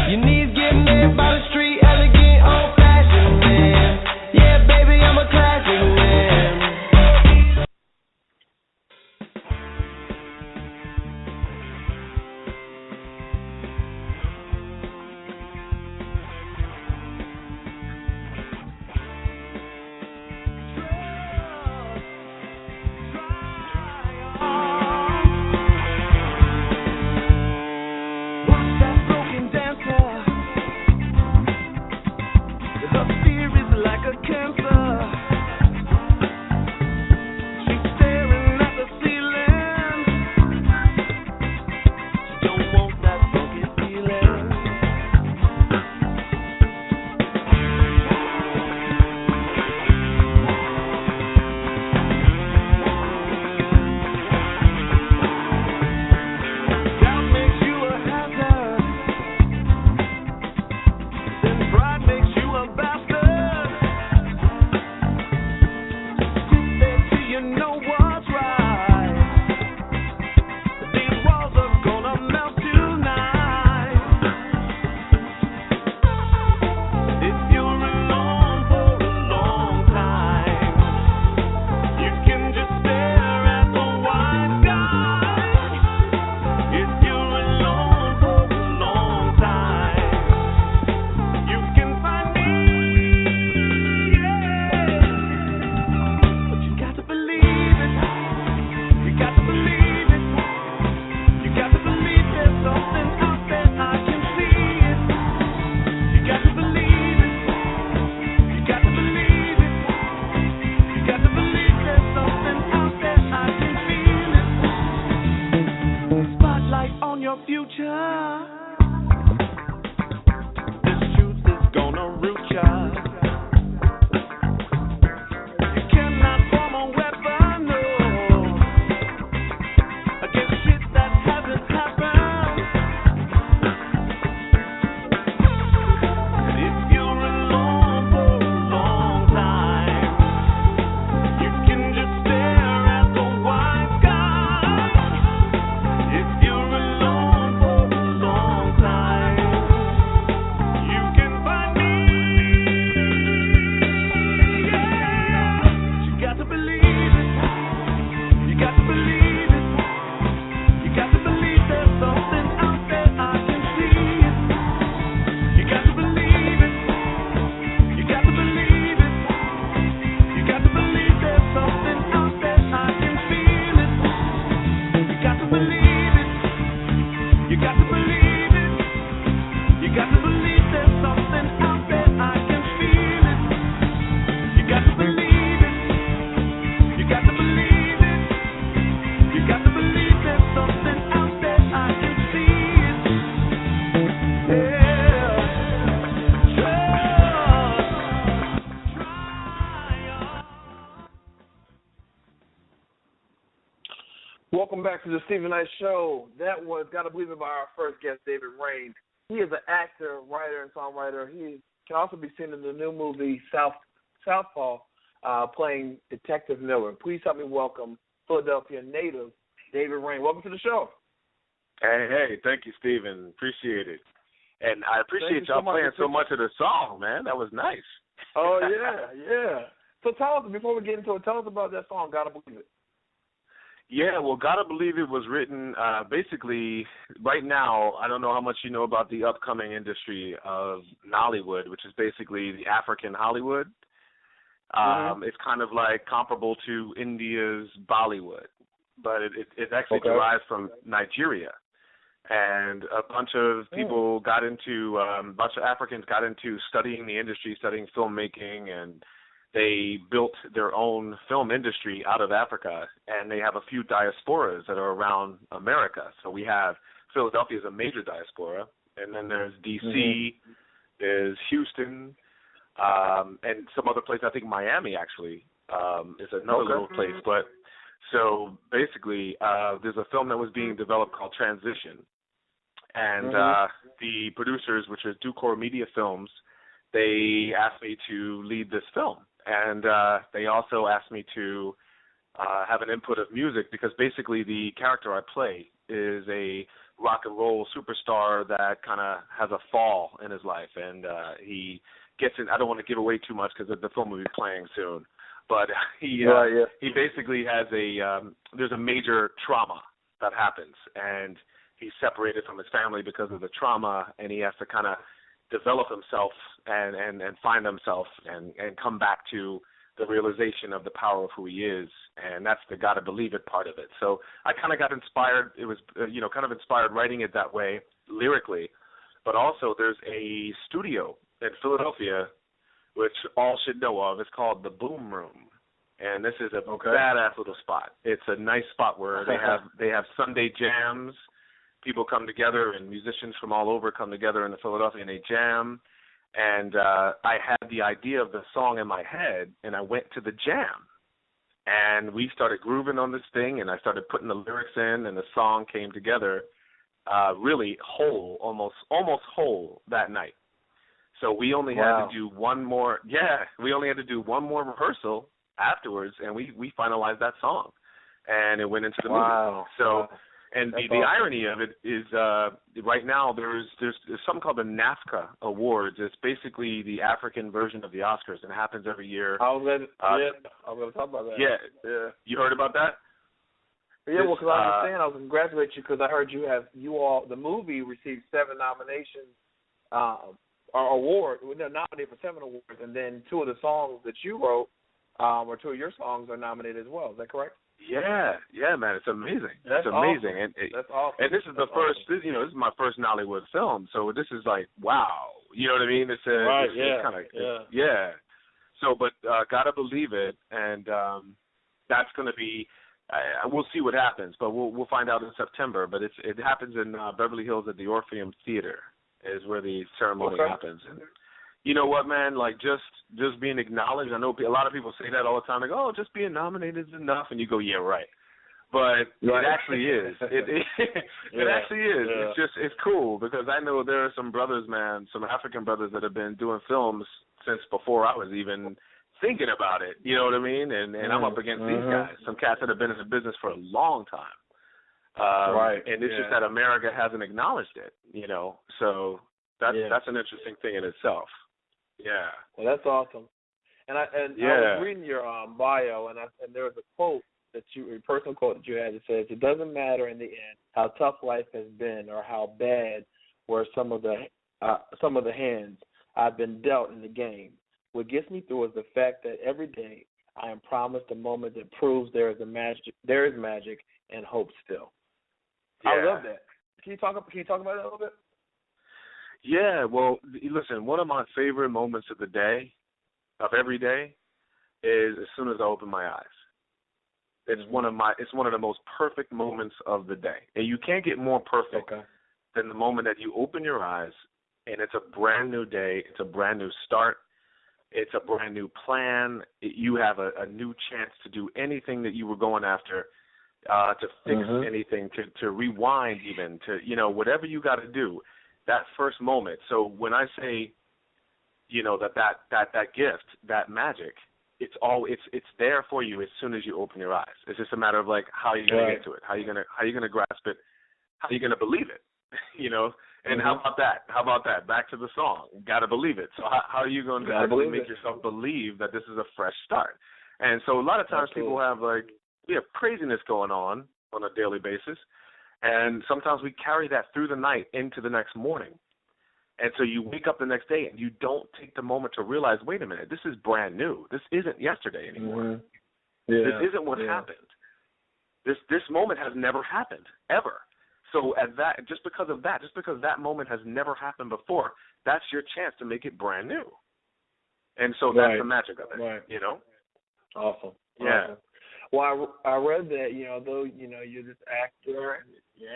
Your knees get made by the street, elegant, old-fashioned man. Yeah, baby, I'm a classic man. Watch that broken dancer. Her fear is like a cancer. She's staring at the ceiling. She don't want that funky feeling. Doubt makes you a hazard. Then pride makes you a bastard. Welcome back to the Stephen Knight Show. That was Gotta Believe It by our first guest, David Raine. He is an actor, writer, and songwriter. He can also be seen in the new movie Southpaw, playing Detective Miller. Please help me welcome Philadelphia native David Raine. Welcome to the show. Hey, thank you, Stephen. Appreciate it. And I appreciate y'all playing so much of the song, man. That was nice. Oh, yeah. So tell us, before we get into it, tell us about that song, Gotta Believe It. Yeah, well, Gotta Believe It was written basically right now. I don't know how much you know about the upcoming industry of Nollywood, which is basically the African Hollywood. It's kind of like comparable to India's Bollywood, but it actually derives from Nigeria. And a bunch of people got into, a bunch of Africans got into studying the industry, studying filmmaking, and they built their own film industry out of Africa, and they have a few diasporas that are around America. So we have Philadelphia is a major diaspora, and then there's D.C., there's Houston, and some other place. I think Miami actually is another little place. But so basically, there's a film that was being developed called Transition, and the producers, which are Ducor Media Films, they asked me to lead this film. And they also asked me to have an input of music because basically the character I play is a rock and roll superstar that kind of has a fall in his life. And he gets in – I don't want to give away too much because the film will be playing soon. But he basically has there's a major trauma that happens. And he's separated from his family because of the trauma, and he has to kind of develop himself and find himself and come back to the realization of the power of who he is, and that's the Gotta Believe It part of it. So I kind of got inspired. It was, kind of inspired writing it that way lyrically, but also there's a studio in Philadelphia, which all should know of. It's called the Boom Room, and this is a badass little spot. It's a nice spot where they have Sunday jams. People come together, and musicians from all over come together in Philadelphia, and they jam. And I had the idea of the song in my head, and I went to the jam. And we started grooving on this thing, and I started putting the lyrics in, and the song came together really whole, almost whole that night. So we only had to do one more rehearsal afterwards, and we finalized that song. And it went into the movie. So... And the irony of it is right now there's something called the NAFCA Awards. It's basically the African version of the Oscars, and it happens every year. I was going to talk about that. Yeah. You heard about that? Yeah, well, because I understand. I was congratulate you because I heard the movie received 7 nominations, or award. They're nominated for 7 awards, and then 2 of the songs that you wrote, or 2 of your songs are nominated as well. Is that correct? Yeah, man, it's amazing. That's amazing. Awesome. And that's awesome. And this is the first, this is my first Nollywood film, so this is like, wow. You know what I mean? It's kind of, So, but Gotta Believe It, and that's going to be, we'll see what happens, but we'll find out in September. But it happens in Beverly Hills at the Orpheum Theater is where the ceremony happens. And you know what, man? Like just being acknowledged. I know a lot of people say that all the time. Like, oh, just being nominated is enough, and you go, yeah, right. But it actually is. It actually is. Yeah. It's cool because I know there are some brothers, man, some African brothers that have been doing films since before I was even thinking about it. You know what I mean? And I'm up against these guys. Some cats that have been in the business for a long time. And it's just that America hasn't acknowledged it. You know, so that's an interesting thing in itself. Yeah. Well, that's awesome. And I was reading your bio, and there was a quote a personal quote that you had that says, "It doesn't matter in the end how tough life has been or how bad were some of the hands I've been dealt in the game. What gets me through is the fact that every day I am promised a moment that proves there is magic and hope still." Yeah. I love that. Can you talk about that a little bit? Yeah, well, listen, one of my favorite moments of the day, of every day, is as soon as I open my eyes. It's one of the most perfect moments of the day. And you can't get more perfect than the moment that you open your eyes and it's a brand new day, it's a brand new start, it's a brand new plan, you have a new chance to do anything that you were going after, to fix anything, to rewind even, to, you know, whatever you got to do, that first moment. So when I say, you know, that gift, that magic, it's there for you as soon as you open your eyes. It's just a matter of like how you're gonna get to it, how you're gonna grasp it, how you're gonna believe it, you know. And how about that? Back to the song. Gotta believe it. So how are you going to make yourself believe that this is a fresh start? And so a lot of times people have we have craziness going on a daily basis, and sometimes we carry that through the night into the next morning. And so you wake up the next day and you don't take the moment to realize, wait a minute, this is brand new. This isn't yesterday anymore. This isn't what happened. This moment has never happened, ever. So just because that moment has never happened before, that's your chance to make it brand new. And so that's the magic of it, you know? Awesome. Yeah. Awesome. Well, I read that, you know, though, you know, you're this actor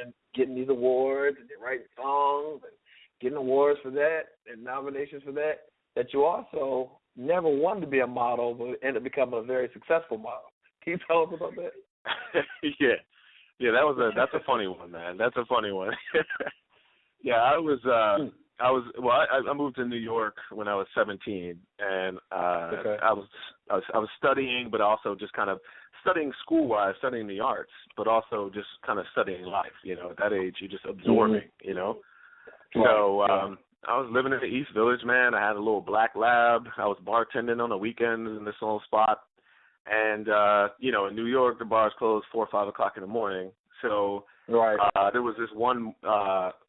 and getting these awards and you're writing songs and getting awards for that and nominations for that you also never wanted to be a model but ended up becoming a very successmal model. Can you tell us about that? Yeah, that's a funny one, man. That's a funny one. Yeah, I moved to New York when I was 17, and I was studying, but also just kind of studying school-wise, studying the arts, but also just kind of studying life. You know, at that age, you're just absorbing. You know, so I was living in the East Village, man. I had a little black lab. I was bartending on the weekends in this little spot. And, you know, in New York, the bars closed 4 or 5 o'clock in the morning. So there was this one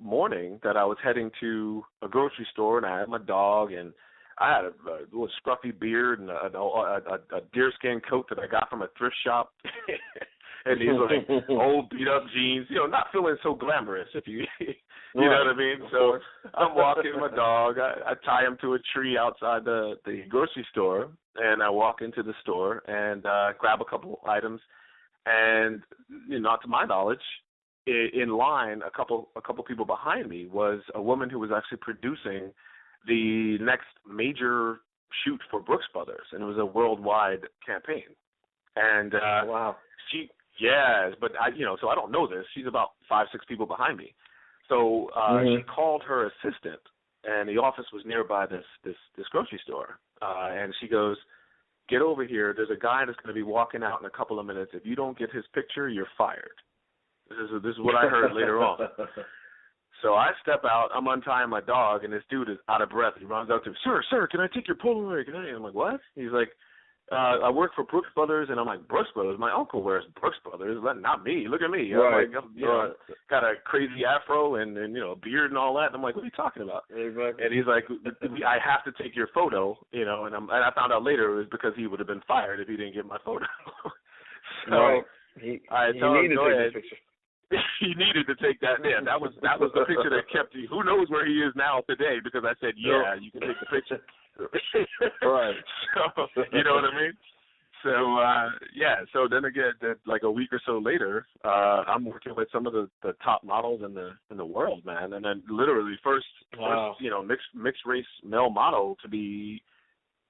morning that I was heading to a grocery store, and I had my dog, and I had a little scruffy beard and a deerskin coat that I got from a thrift shop. And these like old beat-up jeans, you know, not feeling so glamorous, if you you know what I mean? So I'm walking with my dog. I tie him to a tree outside the grocery store, and I walk into the store and grab a couple items. And, you know, to my knowledge, in line, a couple people behind me was a woman who was actually producing the next major shoot for Brooks Brothers, and it was a worldwide campaign. And but so I don't know this. She's about 5-6 people behind me. So she called her assistant, and the office was nearby this grocery store. And she goes, "Get over here. There's a guy that's going to be walking out in a couple of minutes. If you don't get his picture, you're fired." This is what I heard later on. So I step out. I'm untying my dog, and this dude is out of breath. He runs up to me, "Sir, can I take your Polaroid?" And I'm like, "What?" He's like, "I work for Brooks Brothers," and I'm like, "Brooks Brothers? My uncle wears Brooks Brothers. Not me. Look at me. I'm like, got a crazy afro and you know, a beard and all that." And I'm like, "What are you talking about?" Exactly. And he's like, "I have to take your photo," you know. And I found out later it was because he would have been fired if he didn't get my photo. So I told him, "Go ahead." He needed to take that. Yeah, that was the picture that kept you. Who knows where he is now today? Because I said, "Yeah, you can take the picture." Right. So, you know what I mean? So so then again, like a week or so later, I'm working with some of the top models in the world, man. And then literally first you know, mixed race male model to be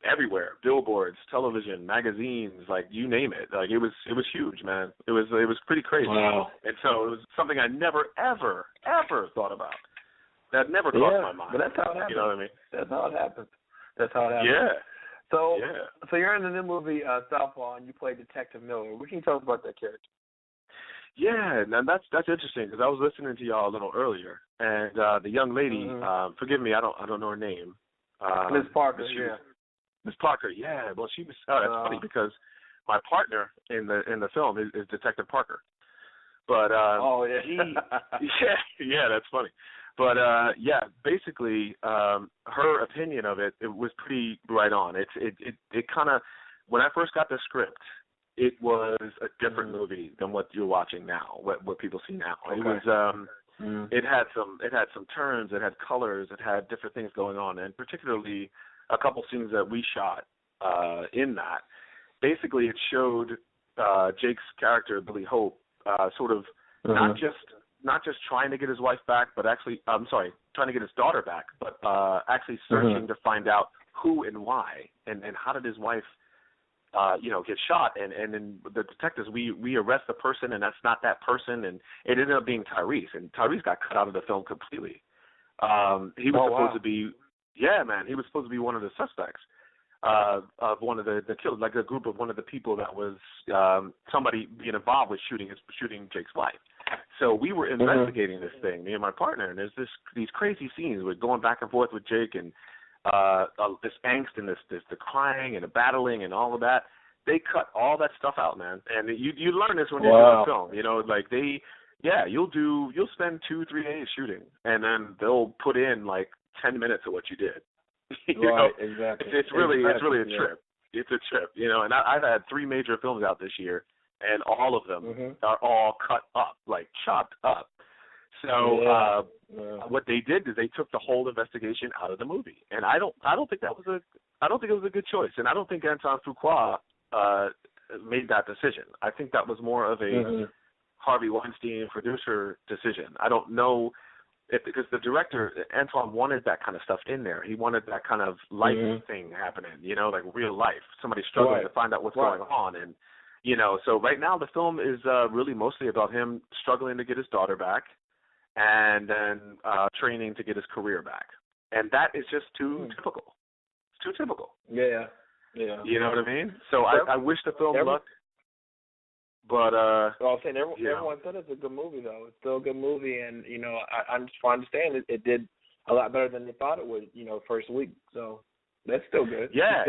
everywhere, billboards, television, magazines, like you name it. Like it was huge, man. It was pretty crazy. Wow. And so it was something I never ever thought about. That never crossed my mind. But that's how it happens. You know what I mean? That's how it happens. Yeah. So you're in the new movie Southpaw, and you play Detective Miller. What can you tell us about that character? Yeah, and that's interesting because I was listening to y'all a little earlier, and the young lady, forgive me, I don't know her name. Miss Parker. Miss Parker. Yeah. Well, she was. That's funny because my partner in the film is Detective Parker. But that's funny. But basically, her opinion of it was pretty right on. It kind of, when I first got the script, it was a different movie than what you're watching now, what people see now. Okay. It was it had some turns, it had colors, it had different things going on, and particularly a couple scenes that we shot in that. Basically, it showed Jake's character, Billy Hope, sort of not just trying to get his wife back, but actually, trying to get his daughter back, but actually searching to find out who and why, and how did his wife get shot, and then the detectives, we arrest the person, and that's not that person, and it ended up being Tyrese, and Tyrese got cut out of the film completely. He was supposed to be, he was supposed to be one of the suspects of one of the killers, like a group of one of the people that was somebody being involved with shooting Jake's wife. So we were investigating this thing, me and my partner, and there's these crazy scenes with going back and forth with Jake, and this angst and the crying and the battling and all of that. They cut all that stuff out, man. And you learn this when you're doing a film. Like you'll spend 2-3 days shooting, and then they'll put in like 10 minutes of what you did. Exactly. It's really a trip. It's a trip, And I've had 3 major films out this year, and all of them are all cut up, like chopped up. So what they did is they took the whole investigation out of the movie, and I don't think it was a good choice, and I don't think Anton Fuqua made that decision. I think that was more of a Harvey Weinstein producer decision. I don't know because the director Antoine wanted that kind of stuff in there. He wanted that kind of life thing happening, like real life, somebody struggling to find out what's going on, and so right now the film is really mostly about him struggling to get his daughter back, and then training to get his career back. And that is just too typical. It's too typical. Yeah. You know what I mean? So I wish the film lucked, but I'm saying everyone said it's a good movie, though. It's still a good movie, and, I just understand it did a lot better than they thought it would, first week. So that's still good. Yeah.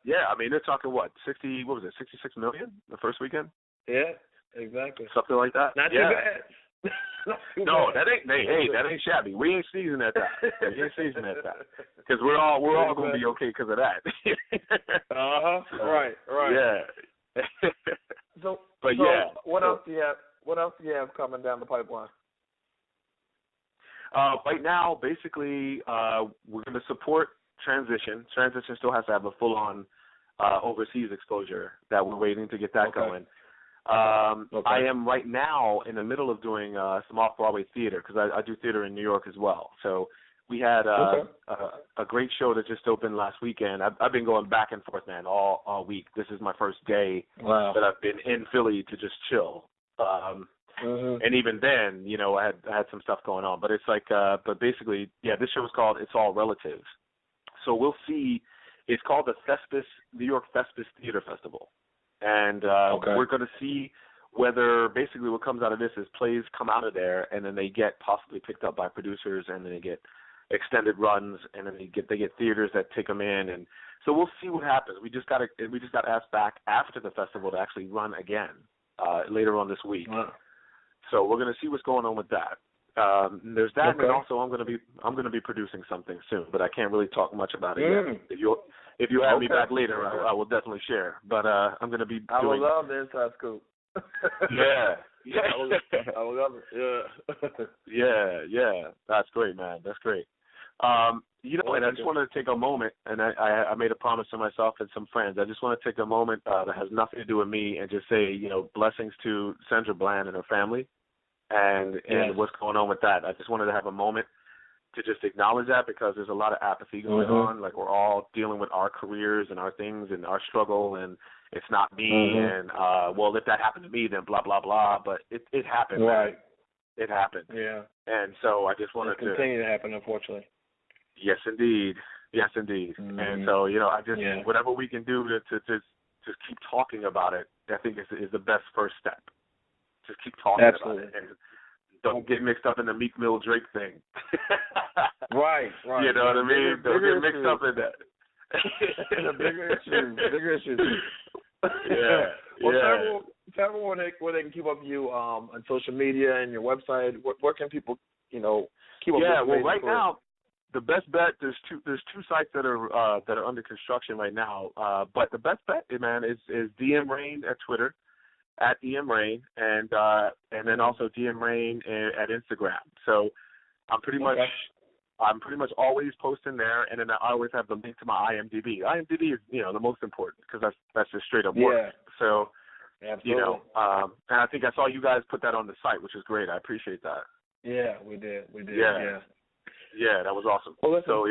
Yeah, I mean, they're talking, 66 million the first weekend? Yeah, exactly. Something like that? Not too bad. No, that ain't shabby. We ain't seasoned at that. Because we're all going to be okay because of that. Right. Yeah. So yeah. What else do you have coming down the pipeline? Right now, basically, we're going to support Transition. Transition still has to have a full-on overseas exposure that we're waiting to get that going. I am right now in the middle of doing some off-Broadway theater because I do theater in New York as well. So we had a great show that just opened last weekend. I've been going back and forth, man, all week. This is my first day that I've been in Philly to just chill. And even then, I had some stuff going on. But it's like, but basically, this show is called It's All Relatives. So we'll see. It's called the New York Thespis Theater Festival. And we're going to see whether basically what comes out of this is plays come out of there and then they get possibly picked up by producers and then they get extended runs and then they get theaters that take them in, and so we'll see what happens. We just got asked back after the festival to actually run again later on this week. Wow. So we're going to see what's going on with that. There's that, and also I'm going to be producing something soon, but I can't really talk much about it yet. If you have me back later, I will definitely share. But I'm going to be. I would love the inside scoop. Yeah. I would love it. Yeah. That's great, man. That's great. And I just wanted to take a moment, and I made a promise to myself and some friends. I just want to take a moment that has nothing to do with me and just say, blessings to Sandra Bland and her family. And what's going on with that. I just wanted to have a moment to just acknowledge that because there's a lot of apathy going on. Like we're all dealing with our careers and our things and our struggle, and it's not me. And if that happened to me, then blah blah blah. But it happened. Right. It happened. Yeah. And so I just wanted to continue to happen, unfortunately. Yes, indeed. And so I just whatever we can do to just keep talking about it, I think is the best first step. Just keep talking about it, and don't get mixed up in the Meek Mill Drake thing. Right. You know what I mean? Don't get mixed up in that. The bigger issues. Tell everyone where they can keep up with you on social media and your website. Where can people, keep up with you? Yeah, well, right now, the best bet, there's two sites that are under construction right now. But the best bet, man, is DM Raine at Twitter, at DM Raine, and then also DM Raine at Instagram. So I'm pretty much always posting there, and then I always have the link to my IMDb. IMDb is the most important because that's just straight up work. So absolutely. And I think I saw you guys put that on the site, which is great. I appreciate that. Yeah, we did. Yeah, that was awesome. Well, listen, so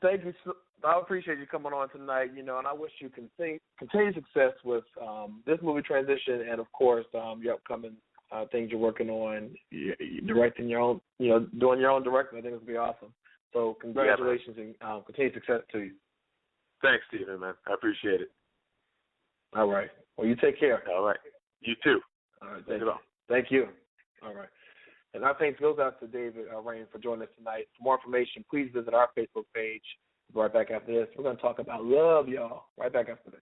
thank you. I appreciate you coming on tonight, and I wish you continued success with this movie transition and, of course, your upcoming things you're working on, directing your own, doing your own directing. I think it's going to be awesome. So congratulations and continued success to you. Thanks, Stephen, man. I appreciate it. All right. Well, you take care. All right. You too. All right. Thank you. All right. And our thanks goes out to David Raine for joining us tonight. For more information, please visit our Facebook page. We'll be right back after this. We're going to talk about love, y'all. Right back after this.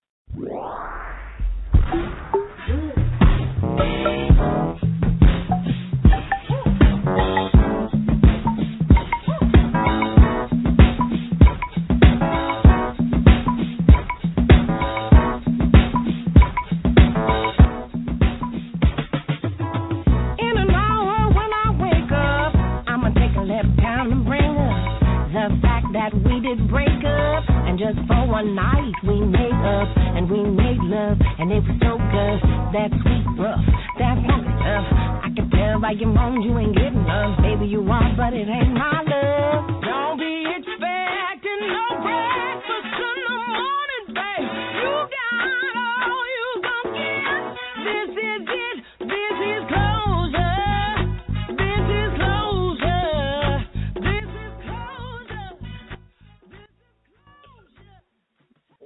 One night we made up and we made love, and it was so good. That sweet rough, that funky stuff. I can tell by your moans you ain't getting love. Baby, you are, but it ain't my love. Don't be expecting no breakfast in the morning, babe. You got all you gon' get. This is it. This is closure. This is closure. This is closure.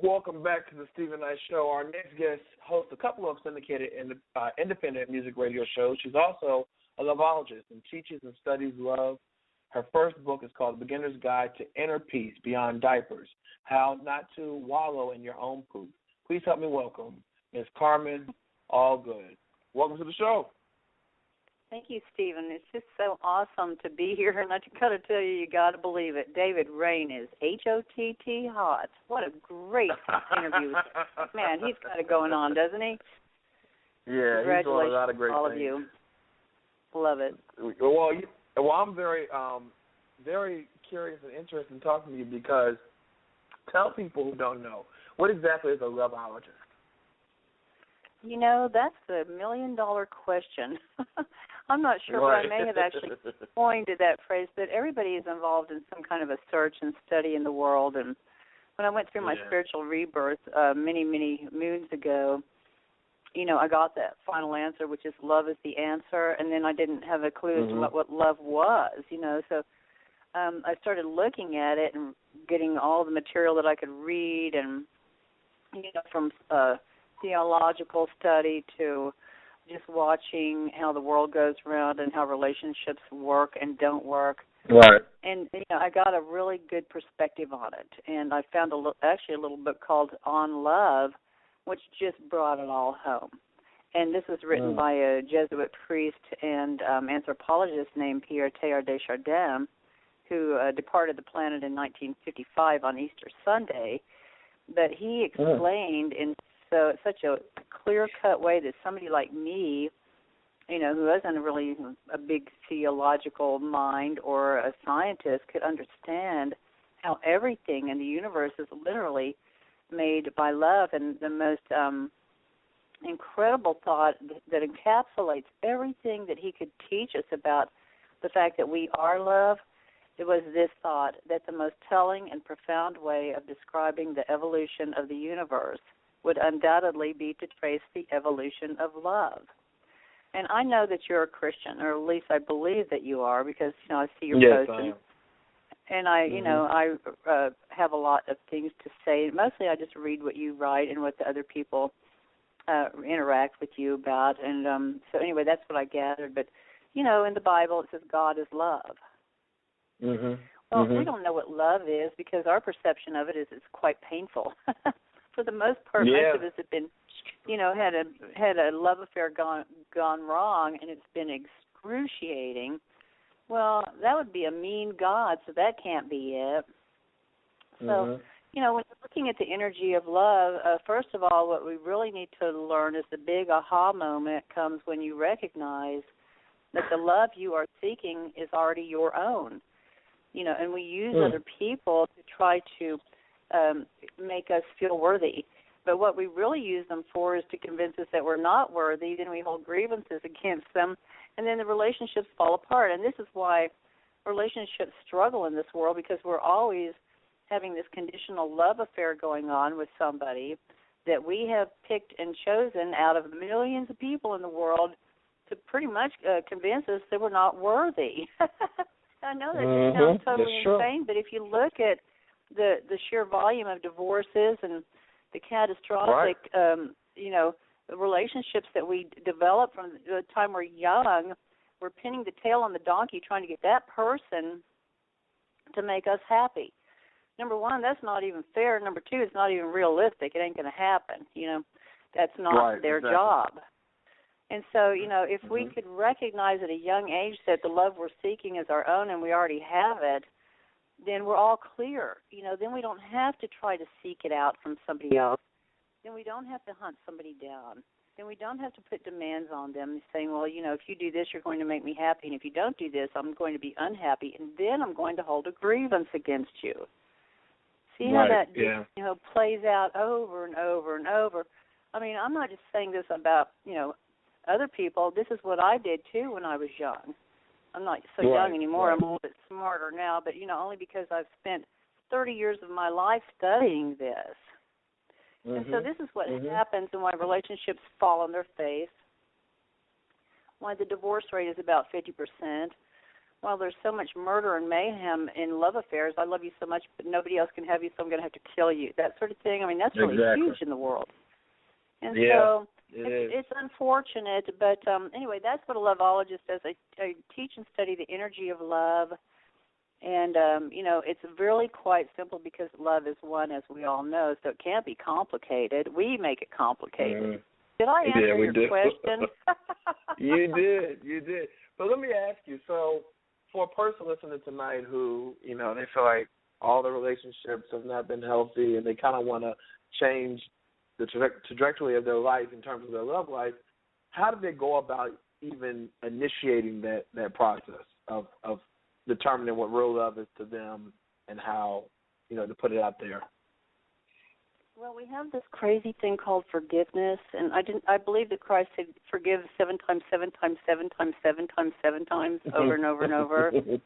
Welcome back to the Stephen Knight Show. Our next guest hosts a couple of syndicated independent music radio shows. She's also a loveologist and teaches and studies love. Her first book is called The Beginner's Guide to Inner Peace Beyond Diapers, How Not to Wallow in Your Own Poop. Please help me welcome Ms. Carmen Allgood. Welcome to the show. Thank you, Stephen. It's just so awesome to be here, and I got to tell you got to believe it. David Raine is H-O-T-T hot. What a great interview. Man, he's got it going on, doesn't he? Yeah, he's doing a lot of great all things. Of you. Love it. Well, I'm very, very curious and interested in talking to you because tell people who don't know, what exactly is a loveologist? That's the $1,000,000 question. I'm not sure, right. But I may have actually coined that phrase, but everybody is involved in some kind of a search and study in the world. And when I went through my spiritual rebirth many, many moons ago, I got that final answer, which is love is the answer, and then I didn't have a clue as to what love was, So I started looking at it and getting all the material that I could read and, from theological study to just watching how the world goes around and how relationships work and don't work. Right. And I got a really good perspective on it. And I found actually a little book called On Love, which just brought it all home. And this was written by a Jesuit priest and anthropologist named Pierre Teilhard de Chardin, who departed the planet in 1955 on Easter Sunday. But he explained in such a clear-cut way that somebody like me, who wasn't really a big theological mind or a scientist, could understand how everything in the universe is literally made by love, and the most incredible thought that encapsulates everything that he could teach us about the fact that we are love. It was this thought that the most telling and profound way of describing the evolution of the universe would undoubtedly be to trace the evolution of love. And I know that you're a Christian, or at least I believe that you are, because I see your posts. I am. And I have a lot of things to say. Mostly I just read what you write and what the other people interact with you about. And so anyway, that's what I gathered. But, in the Bible it says God is love. Well, we don't know what love is because our perception of it is it's quite painful. For the most part, most of us have been, had a love affair gone wrong, and it's been excruciating. Well, that would be a mean God, so that can't be it. So, when you're looking at the energy of love, first of all, what we really need to learn is the big aha moment comes when you recognize that the love you are seeking is already your own. And we use other people to try to make us feel worthy. But what we really use them for is to convince us that we're not worthy, then we hold grievances against them, and then the relationships fall apart. And this is why relationships struggle in this world, because we're always having this conditional love affair going on with somebody that we have picked and chosen out of millions of people in the world to pretty much convince us that we're not worthy. I know that sounds totally insane, but if you look at the sheer volume of divorces and the catastrophic, the relationships that we develop from the time we're young, we're pinning the tail on the donkey trying to get that person to make us happy. Number one, that's not even fair. Number two, it's not even realistic. It ain't going to happen. That's not their job. And so, if we could recognize at a young age that the love we're seeking is our own and we already have it, then we're all clear. Then we don't have to try to seek it out from somebody else. Then we don't have to hunt somebody down. Then we don't have to put demands on them saying, well, if you do this, you're going to make me happy, and if you don't do this, I'm going to be unhappy, and then I'm going to hold a grievance against you. See how that plays out over and over and over. I mean, I'm not just saying this about, other people. This is what I did, too, when I was young. I'm not so young anymore. I'm a little bit smarter now, but, only because I've spent 30 years of my life studying this. And so this is what happens and why relationships fall on their face, why the divorce rate is about 50%, while there's so much murder and mayhem in love affairs. I love you so much, but nobody else can have you, so I'm going to have to kill you. That sort of thing. I mean, that's really huge in the world. And so it's unfortunate, but anyway, that's what a loveologist does. I teach and study the energy of love. And, it's really quite simple because love is one, as we all know, so it can't be complicated. We make it complicated. Did I answer your question? You did. But let me ask you, so for a person listening tonight who, they feel like all the relationships have not been healthy and they kind of want to change the trajectory of their life in terms of their love life, how do they go about even initiating that process of determining what real love is to them and how, to put it out there? Well, we have this crazy thing called forgiveness, and I believe that Christ said forgive 7 times, 7 times, 7 times, 7 times, 7 times, over and over and over. This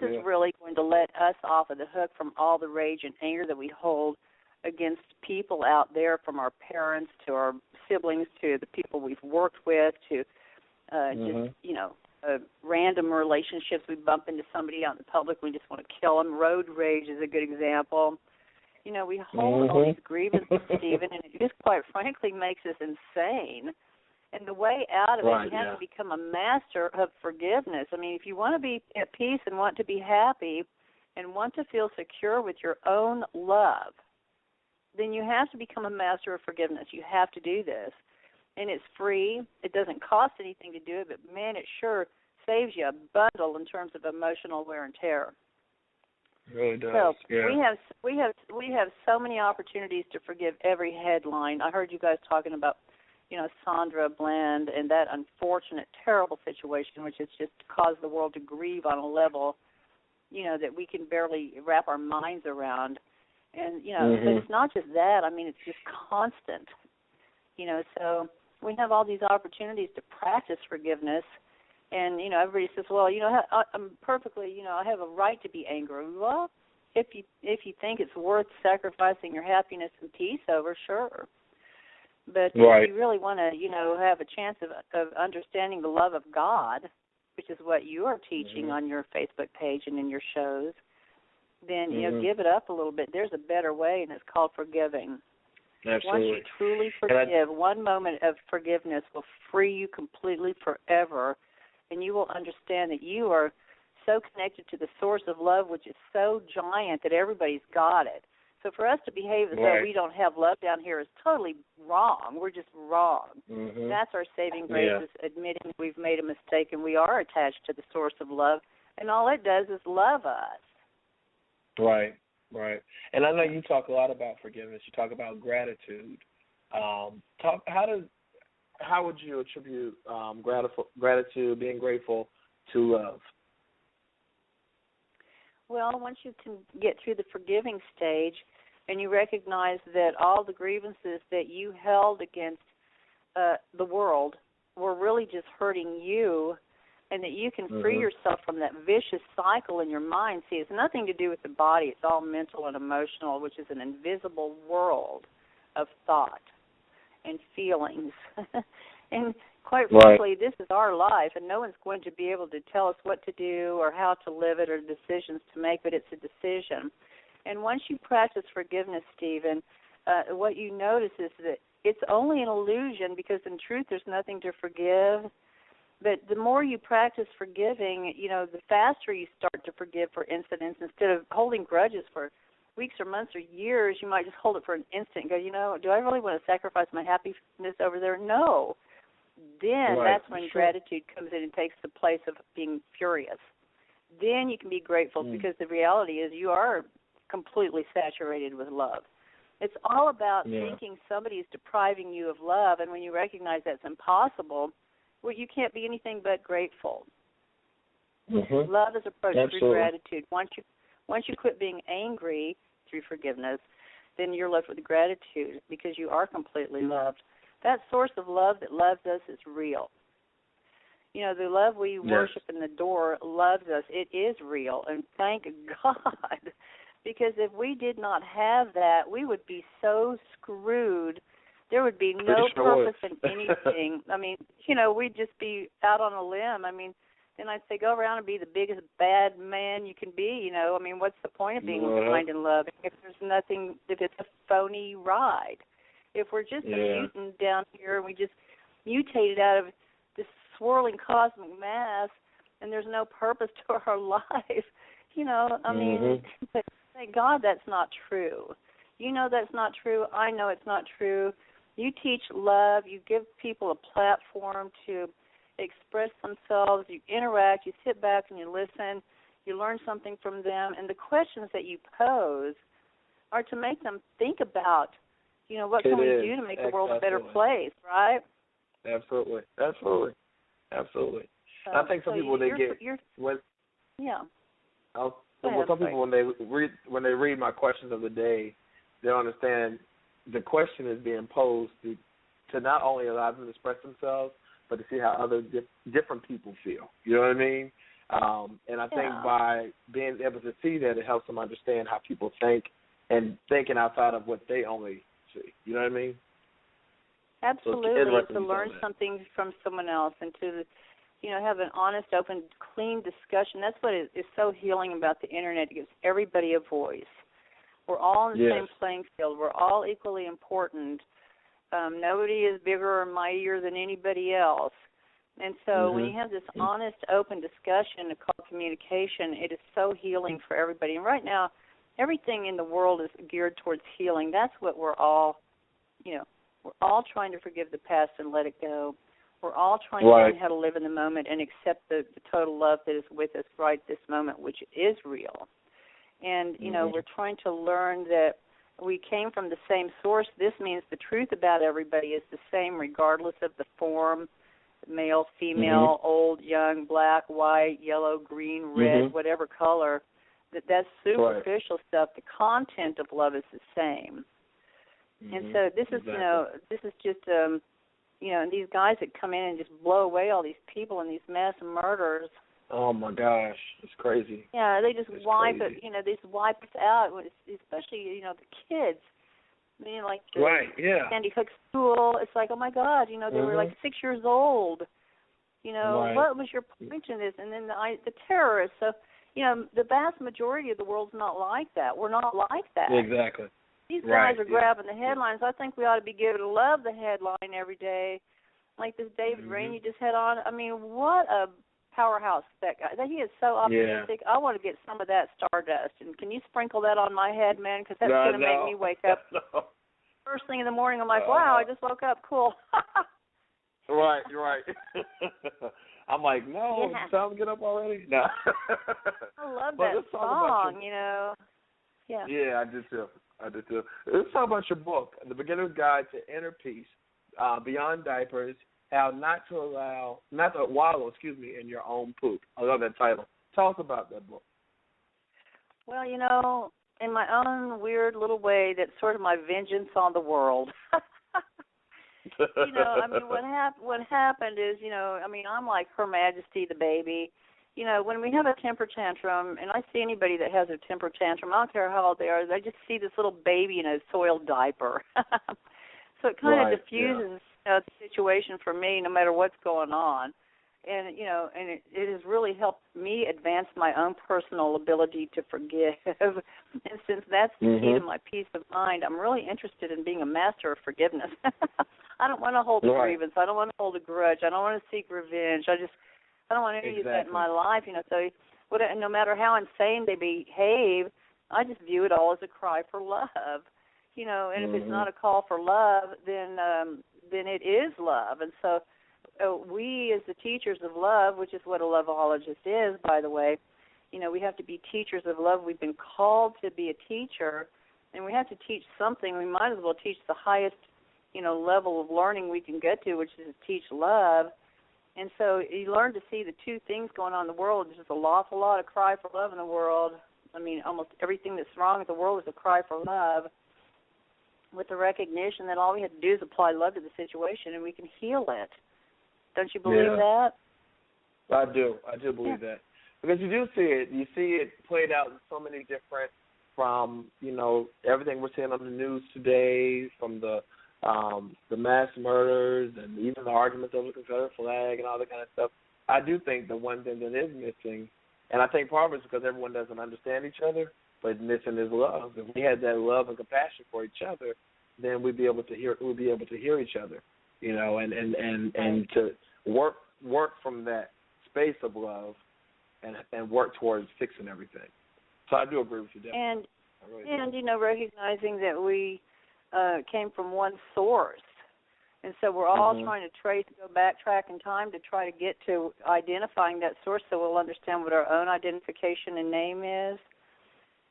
is really going to let us off of the hook from all the rage and anger that we hold against people out there, from our parents to our siblings to the people we've worked with to random relationships. We bump into somebody out in the public, we just want to kill them. Road rage is a good example. We hold all these grievances, Stephen, and it just quite frankly makes us insane. And the way out of it, you have to become a master of forgiveness. I mean, if you want to be at peace and want to be happy and want to feel secure with your own love, then you have to become a master of forgiveness. You have to do this. And it's free. It doesn't cost anything to do it, but, man, it sure saves you a bundle in terms of emotional wear and tear. It really does. So we have so many opportunities to forgive every headline. I heard you guys talking about, Sandra Bland and that unfortunate, terrible situation, which has just caused the world to grieve on a level, that we can barely wrap our minds around. And, but it's not just that. I mean, it's just constant. So we have all these opportunities to practice forgiveness. And, everybody says, well, I'm perfectly, I have a right to be angry. Well, if you think it's worth sacrificing your happiness and peace over, sure. But if you really want to, have a chance of understanding the love of God, which is what you are teaching on your Facebook page and in your shows, then, give it up a little bit. There's a better way, and it's called forgiving. Absolutely. Once you truly forgive, one moment of forgiveness will free you completely forever, and you will understand that you are so connected to the source of love, which is so giant that everybody's got it. So for us to behave as though we don't have love down here is totally wrong. We're just wrong. That's our saving grace, is admitting that we've made a mistake and we are attached to the source of love, and all it does is love us. Right. And I know you talk a lot about forgiveness. You talk about gratitude. How would you attribute gratitude, being grateful, to love? Well, once you can get through the forgiving stage and you recognize that all the grievances that you held against the world were really just hurting you, and that you can free yourself from that vicious cycle in your mind. See, it's nothing to do with the body. It's all mental and emotional, which is an invisible world of thought and feelings. And quite frankly, this is our life, and no one's going to be able to tell us what to do or how to live it or decisions to make, but it's a decision. And once you practice forgiveness, Stephen, what you notice is that it's only an illusion, because in truth there's nothing to forgive. But the more you practice forgiving, the faster you start to forgive for incidents. Instead of holding grudges for weeks or months or years, you might just hold it for an instant and go, do I really want to sacrifice my happiness over there? No. Then that's when gratitude comes in and takes the place of being furious. Then you can be grateful, because the reality is you are completely saturated with love. It's all about thinking somebody is depriving you of love, and when you recognize that's impossible, well, you can't be anything but grateful. Love is approached through gratitude. Once you quit being angry through forgiveness, then you're left with gratitude, because you are completely loved. That source of love that loves us is real. The love we worship and adore loves us. It is real, and thank God, because if we did not have that, we would be so screwed. There would be no purpose in anything. I mean, we'd just be out on a limb. I mean, then I'd say go around and be the biggest bad man you can be, I mean, what's the point of being kind and loving if there's nothing, if it's a phony ride? If we're just a mutant down here and we just mutated out of this swirling cosmic mass and there's no purpose to our life, I mean, thank God that's not true. That's not true. I know it's not true. You teach love. You give people a platform to express themselves. You interact. You sit back and you listen. You learn something from them. And the questions that you pose are to make them think about, what can we do to make the world a better place, right? Absolutely. I think some people some people when they read my questions of the day, they'll understand the question is being posed to not only allow them to express themselves, but to see how other different people feel. You know what I mean? And I think by being able to see that, it helps them understand how people think and thinking outside of what they only see. You know what I mean? Absolutely. To learn something from someone else and to have an honest, open, clean discussion. That's what is so healing about the Internet. It gives everybody a voice. We're all in the same playing field. We're all equally important. Nobody is bigger or mightier than anybody else. And so when you have this honest, open discussion called communication, it is so healing for everybody. And right now, everything in the world is geared towards healing. That's what we're all, we're all trying to forgive the past and let it go. We're all trying to learn how to live in the moment and accept the total love that is with us right this moment, which is real. And, we're trying to learn that we came from the same source. This means the truth about everybody is the same regardless of the form, male, female, old, young, black, white, yellow, green, red, whatever color. That's superficial stuff. The content of love is the same. And so this is, this is just, and these guys that come in and just blow away all these people and these mass murders. Oh my gosh, it's crazy. Yeah, they just wipe it. They just wipe us out, especially the kids. I mean, like Sandy Hook school. It's like, oh my God, they were like 6 years old. What was your point in this? And then the terrorists. So, the vast majority of the world's not like that. We're not like that. Exactly. These guys are grabbing the headlines. I think we ought to be giving love the headline every day, like this David Raine you just had on. I mean, what a powerhouse that guy. He is so optimistic. I want to get some of that stardust. And can you sprinkle that on my head, man? Because that's going to make me wake up. First thing in the morning, I'm like, wow, I just woke up. Cool. Right. I'm like, no, time to get up already? No. I love that song, Yeah, I did too. Let's talk about your book, The Beginner's Guide to Inner Peace, Beyond Diapers, How Not to Wallow, in your own poop. I love that title. Tell us about that book. Well, in my own weird little way, that's sort of my vengeance on the world. You know, I mean, what happened is, you know, I mean, I'm like Her Majesty the baby. You know, when we have a temper tantrum, and I see anybody that has a temper tantrum, I don't care how old they are, I just see this little baby in a soiled diaper. So it kind of diffuses the situation for me, no matter what's going on. And, you know, and it has really helped me advance my own personal ability to forgive. And since that's the key to my peace of mind, I'm really interested in being a master of forgiveness. I don't want to hold a grievance. I don't want to hold a grudge. I don't want to seek revenge. I don't want any of that in my life, you know. So no matter how insane they behave, I just view it all as a cry for love, you know. And if it's not a call for love, then it is love. And so we, as the teachers of love, which is what a loveologist is, by the way, you know, we have to be teachers of love. We've been called to be a teacher, and we have to teach something. We might as well teach the highest, you know, level of learning we can get to, which is to teach love. And so you learn to see the two things going on in the world. There's just an awful lot of cry for love in the world. I mean, almost everything that's wrong in the world is a cry for love, with the recognition that all we have to do is apply love to the situation and we can heal it. Don't you believe that? I do. I do believe that. Because you do see it. You see it played out in so many different, from, you know, everything we're seeing on the news today, from the mass murders and even the arguments over the Confederate flag and all that kind of stuff. I do think the one thing that is missing, and I think part of it is because everyone doesn't understand each other, but missing is love. If we had that love and compassion for each other, then we'd be able to hear each other, you know, and to work from that space of love and work towards fixing everything. So I do agree with you, definitely. And you know, recognizing that we came from one source. And so we're all trying to backtrack in time to try to get to identifying that source so we'll understand what our own identification and name is.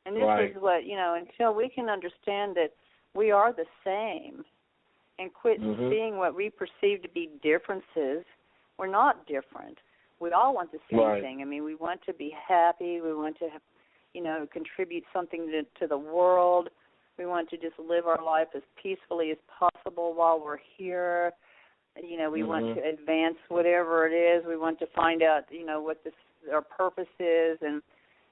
And this is what, you know, until we can understand that we are the same and quit seeing what we perceive to be differences, we're not different. We all want the same thing. I mean, we want to be happy. We want to, you know, contribute something to the world. We want to just live our life as peacefully as possible while we're here. You know, we want to advance whatever it is. We want to find out, you know, what our purpose is and,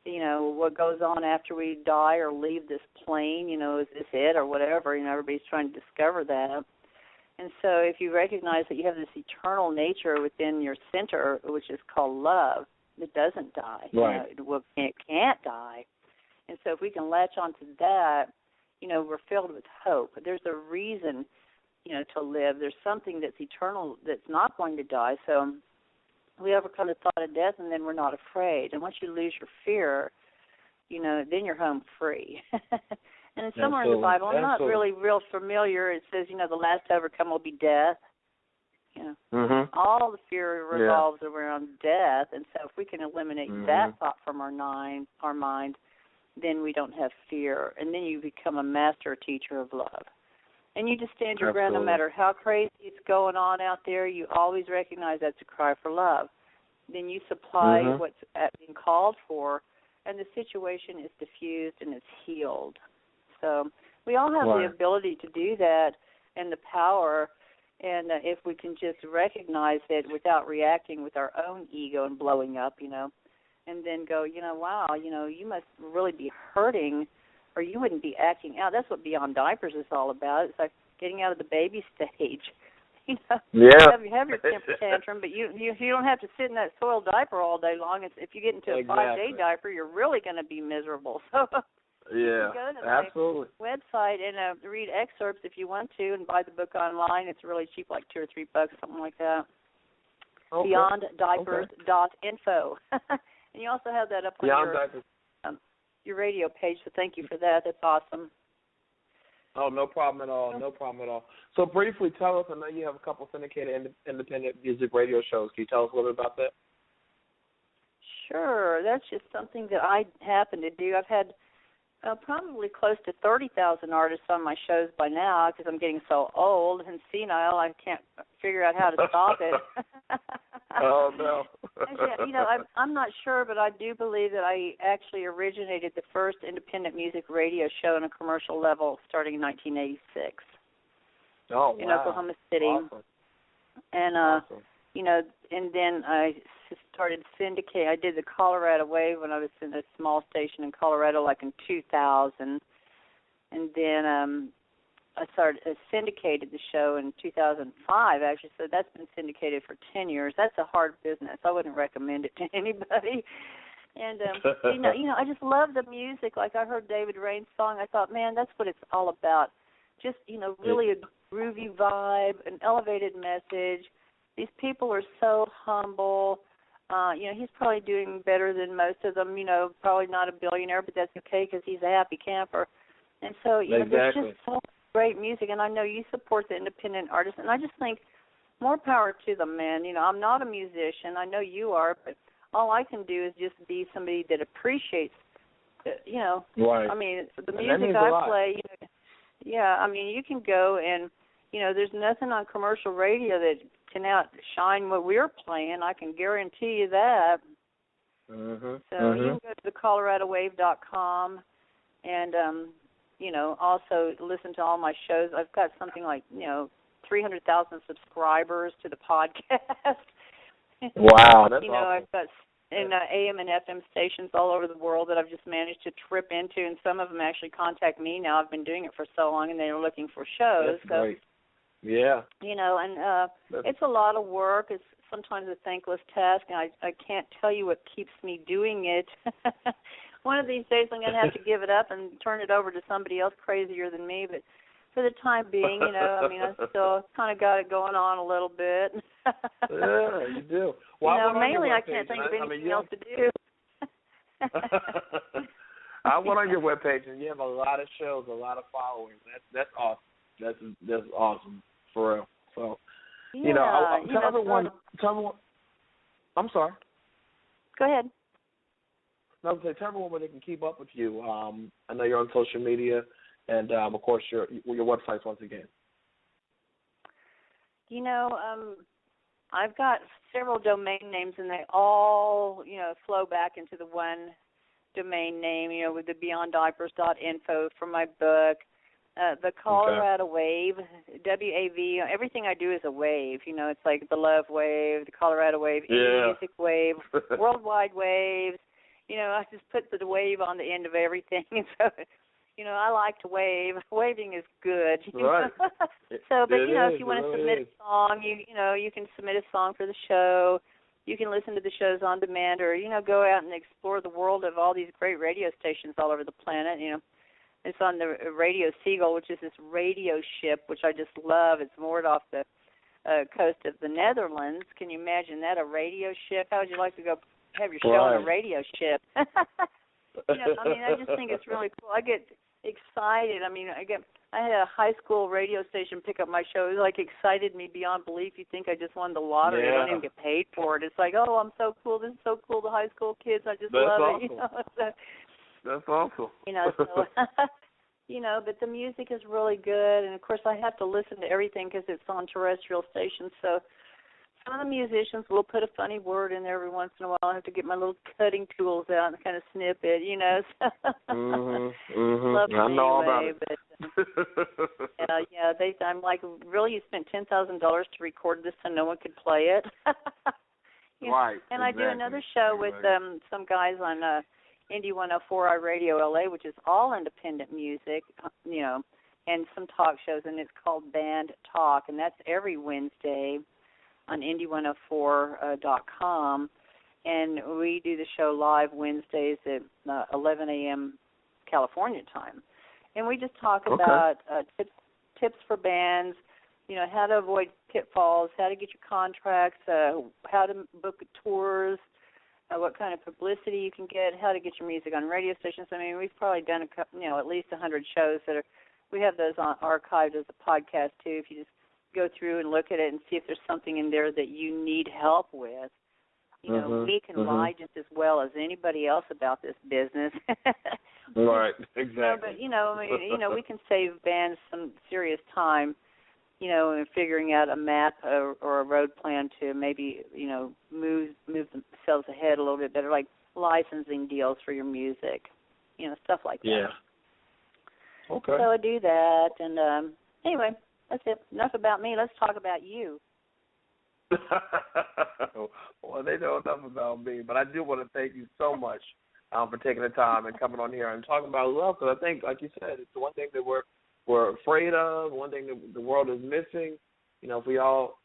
you know, what goes on after we die or leave this plane. You know, is this it or whatever? You know, everybody's trying to discover that. And so if you recognize that you have this eternal nature within your center, which is called love, it doesn't die. Right. You know, it can't die. And so if we can latch onto that, you know, we're filled with hope. There's a reason, you know, to live. There's something that's eternal that's not going to die. So we overcome the thought of death, and then we're not afraid. And once you lose your fear, you know, then you're home free. And somewhere in the Bible, I'm not really real familiar, it says, you know, the last to overcome will be death. You know, all the fear revolves around death. And so if we can eliminate that thought from our mind, then we don't have fear. And then you become a master teacher of love. And you just stand your ground no matter how crazy it's going on out there. You always recognize that's a cry for love. Then you supply what's being called for, and the situation is diffused and it's healed. So we all have the ability to do that and the power, and if we can just recognize it without reacting with our own ego and blowing up, you know, and then go, you know, wow, you know, you must really be hurting or you wouldn't be acting out. That's what Beyond Diapers is all about. It's like getting out of the baby stage. You know, you have your temper tantrum, but you don't have to sit in that soiled diaper all day long. If you get into a 5-day diaper, you're really going to be miserable. So yeah, go to absolutely. my website and read excerpts if you want to, and buy the book online. It's really cheap, like $2 or $3, something like that. Okay. BeyondDiapers.info. And you also have that up on your radio page, so thank you for that. That's awesome. Oh, no problem at all. No problem at all. So briefly tell us, I know you have a couple syndicated independent music radio shows. Can you tell us a little bit about that? Sure. That's just something that I happen to do. I've had probably close to 30,000 artists on my shows by now because I'm getting so old and senile I can't figure out how to stop it. Oh, no. You know, I'm not sure, but I do believe that I actually originated the first independent music radio show on a commercial level starting in 1986. in Oklahoma City. Awesome. And awesome. you know, and then I started syndicate. I did the Colorado Wave when I was in a small station in Colorado, like in 2000, and then I syndicated the show in 2005, actually. So that's been syndicated for 10 years. That's a hard business. I wouldn't recommend it to anybody. And you know, I just love the music. Like I heard David Raine's song, I thought, man, that's what it's all about. Just, you know, really a groovy vibe, an elevated message. These people are so humble. You know, he's probably doing better than most of them. You know, probably not a billionaire, but that's okay because he's a happy camper. And so, you know, there's just so much great music. And I know you support the independent artists, and I just think more power to them, man. You know, I'm not a musician. I know you are, but all I can do is just be somebody that appreciates, you know. Right. I mean, the music I play, you know, yeah, I mean, you can go and, you know, there's nothing on commercial radio that can outshine what we're playing. I can guarantee you that. Mm-hmm. So you can go to thecoloradowave.com and, you know, also listen to all my shows. I've got something like, you know, 300,000 subscribers to the podcast. Wow, that's you know, awesome. I've got in AM and FM stations all over the world that I've just managed to trip into, and some of them actually contact me now. I've been doing it for so long, and they're looking for shows. That's great. Yeah. You know, and it's a lot of work. It's sometimes a thankless task, and I can't tell you what keeps me doing it. One of these days I'm going to have to give it up and turn it over to somebody else crazier than me, but for the time being, you know, I mean, I still kind of got it going on a little bit. Yeah, you do. Well, you know, mainly I can't think of anything else to do. I went on your webpage, and you have a lot of shows, a lot of following. That's awesome. That's awesome, for real. So, yeah, you know, tell everyone. I'm sorry. Go ahead. No, tell everyone where they can keep up with you. I know you're on social media, and of course your websites once again. You know, I've got several domain names, and they all, you know, flow back into the one domain name. You know, with the BeyondDiapers.info for my book, the Colorado Wave, WAV. Everything I do is a wave. You know, it's like the Love Wave, the Colorado Wave, Music Wave, Worldwide Waves. You know, I just put the wave on the end of everything. So, you know, I like to wave. Waving is good. Right. So, but, you know, if you want to submit a song, you know, you can submit a song for the show. You can listen to the shows on demand or, you know, go out and explore the world of all these great radio stations all over the planet. You know, it's on the Radio Seagull, which is this radio ship, which I just love. It's moored off the coast of the Netherlands. Can you imagine that, a radio ship? How would you like to go have your show on a radio ship? You know, I mean, I just think it's really cool. I get excited. I mean, I had a high school radio station pick up my show. It like excited me beyond belief. You think I just won the lottery? I don't even get paid for it. It's like, oh, I'm so cool. This is so cool. The high school kids, I just love it. You know, so, that's awesome. You know, so, you know, but the music is really good, and of course I have to listen to everything because it's on terrestrial stations. So some of the musicians will put a funny word in there every once in a while. I have to get my little cutting tools out and kind of snip it, you know. Love it I know all about anyway, it. But yeah, I'm like, really, you spent $10,000 to record this so no one could play it? You know? Right. And exactly. I do another show with some guys on Indie 104 Radio LA, which is all independent music, you know, and some talk shows, and it's called Band Talk, and that's every Wednesday on indie104.com, and we do the show live Wednesdays at 11 a.m. California time. And we just talk about tips for bands, you know, how to avoid pitfalls, how to get your contracts, how to book tours, what kind of publicity you can get, how to get your music on radio stations. I mean, we've probably done at least 100 shows that we have those on archived as a podcast too. If you just go through and look at it and see if there's something in there that you need help with. You know, we can lie just as well as anybody else about this business. Right, exactly. No, but we can save bands some serious time, you know, in figuring out a map or a road plan to maybe, you know, move themselves ahead a little bit better, like licensing deals for your music, you know, stuff like that. Yeah. Okay. So I do that, and anyway, That's it. Enough about me. Let's talk about you. Well, they know enough about me, but I do want to thank you so much for taking the time and coming on here and talking about love, because I think, like you said, it's the one thing that we're afraid of, one thing that the world is missing. You know, if we all,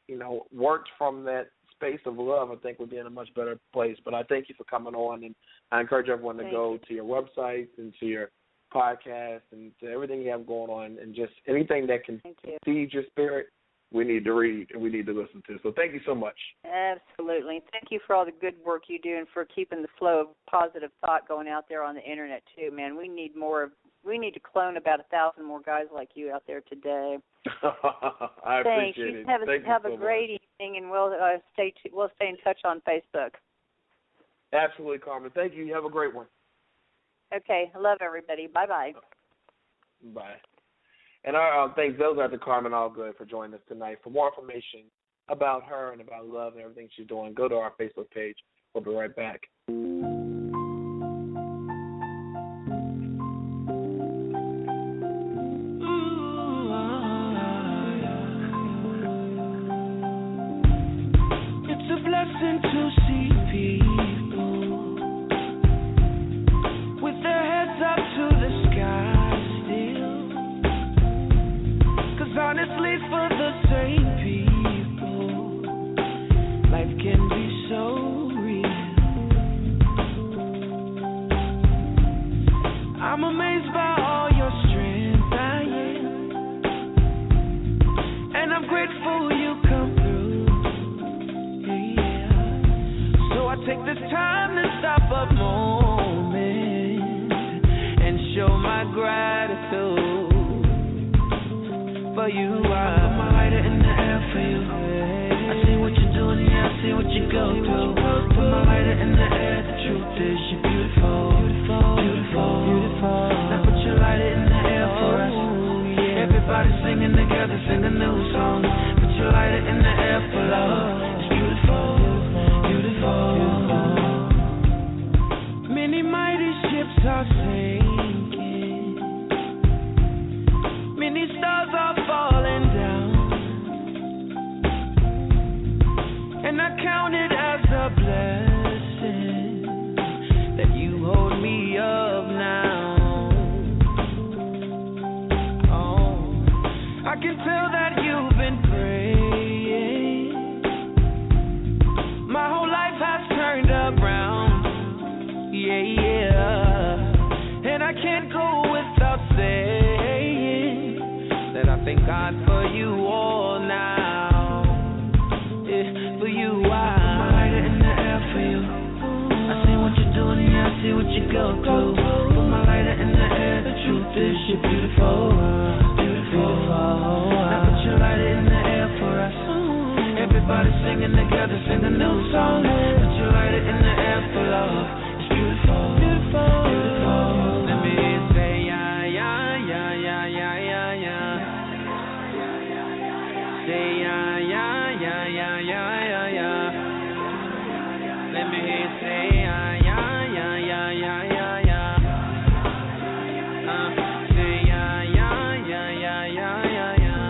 you know, worked from that space of love, I think we'd be in a much better place. But I thank you for coming on, and I encourage everyone to go to your website and to your podcast and to everything you have going on, and just anything that can feed your spirit, we need to read and we need to listen to. So thank you so much. Absolutely. Thank you for all the good work you do and for keeping the flow of positive thought going out there on the internet too, man. We need to clone about 1,000 more guys like you out there today. I appreciate it. Have a great evening, and we'll stay in touch on Facebook. Absolutely, Carmen. Thank you. You have a great one. Okay. I love everybody. Bye-bye. Bye. And our thanks those are to Carmen Allgood for joining us tonight. For more information about her and about love and everything she's doing, go to our Facebook page. We'll be right back. It's a blessing to see people with their heads up to the sky. Honestly, for the same people, life can be so real. I'm amazed by all your strength, I am, and I'm grateful you come through. Yeah. So I take this time to stop a moment and show my gratitude. For you, I put my lighter in the air for you. I see what you're doing, yeah, I see what you go through. Put my lighter in the air, the truth is you're beautiful, beautiful, beautiful, beautiful. Now put your lighter in the air for us. Everybody singing together, sing a new song. Put your lighter in the air for love. It's beautiful, beautiful, beautiful. Many mighty ships are sinking. Many stars are falling down, and I count it as a blessing that you hold me up now. Oh, I can tell that you've been praying. My whole life has turned around, yeah, yeah, and I can't go without saying that I thank God for you all now. Yeah, for you, I put my lighter in the air for you. I see what you're doing, yeah, I see what you go through. Put my lighter in the air, the truth is you're beautiful, beautiful. Now put your lighter in the air for us. Everybody singing together, sing a new song. Put your lighter in the air for love. It's beautiful, beautiful, beautiful. Let me say yeah, yeah, yeah, yeah, yeah, yeah, yeah. Say yeah, yeah, yeah, yeah, yeah, yeah, yeah. Let me hear you say yeah, yeah, yeah, yeah, yeah, yeah, yeah. Say yeah, yeah, yeah, yeah, yeah, yeah, yeah.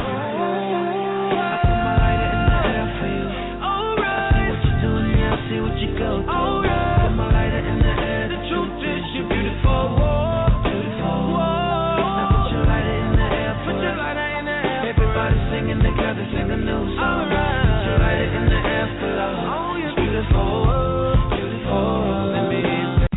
I put my lighter in the air for you. Alright. I see what you're doing, yeah, I see what you go through. Alright. Put my lighter in the air, the truth is you're beautiful, beautiful. Now put your lighter in the air, put your lighter in the air. Everybody singing together, sing a new song. Alright. Put your lighter in the air for love. Oh, you're beautiful, beautiful. Let me hear you say.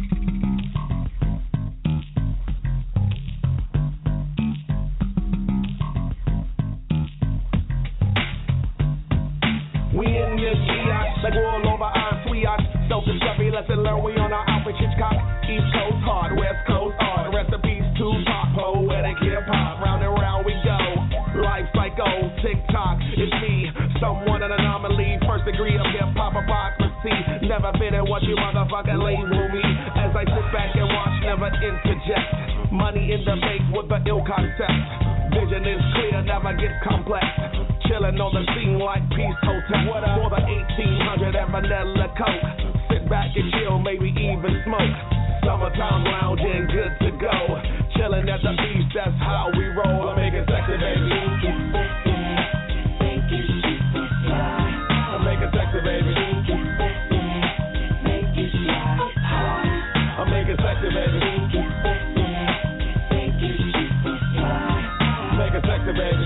We in this G-Ox, like we're all over our sweet-ox. Self-discovery, lesson learned, we on our Alfred Hitchcock. East Coast hard, West Coast hard. Recipes to pop, poetic hip-hop. Round and round we go. Life cycle, tick-tock, it's me. Somewhat an anomaly. First degree of hip-hop hypocrisy. Never fit in what you motherfucking label me. As I sit back and watch, never interject. Money in the bank with the ill concept. Vision is clear, never gets complex. Chillin' on the scene like Peace Hotel. For the 1800 and vanilla coke. Sit back and chill, maybe even smoke. Summertime lounging, good to go. Chillin' at the beach, that's how we roll. I make it sexy, baby. baby.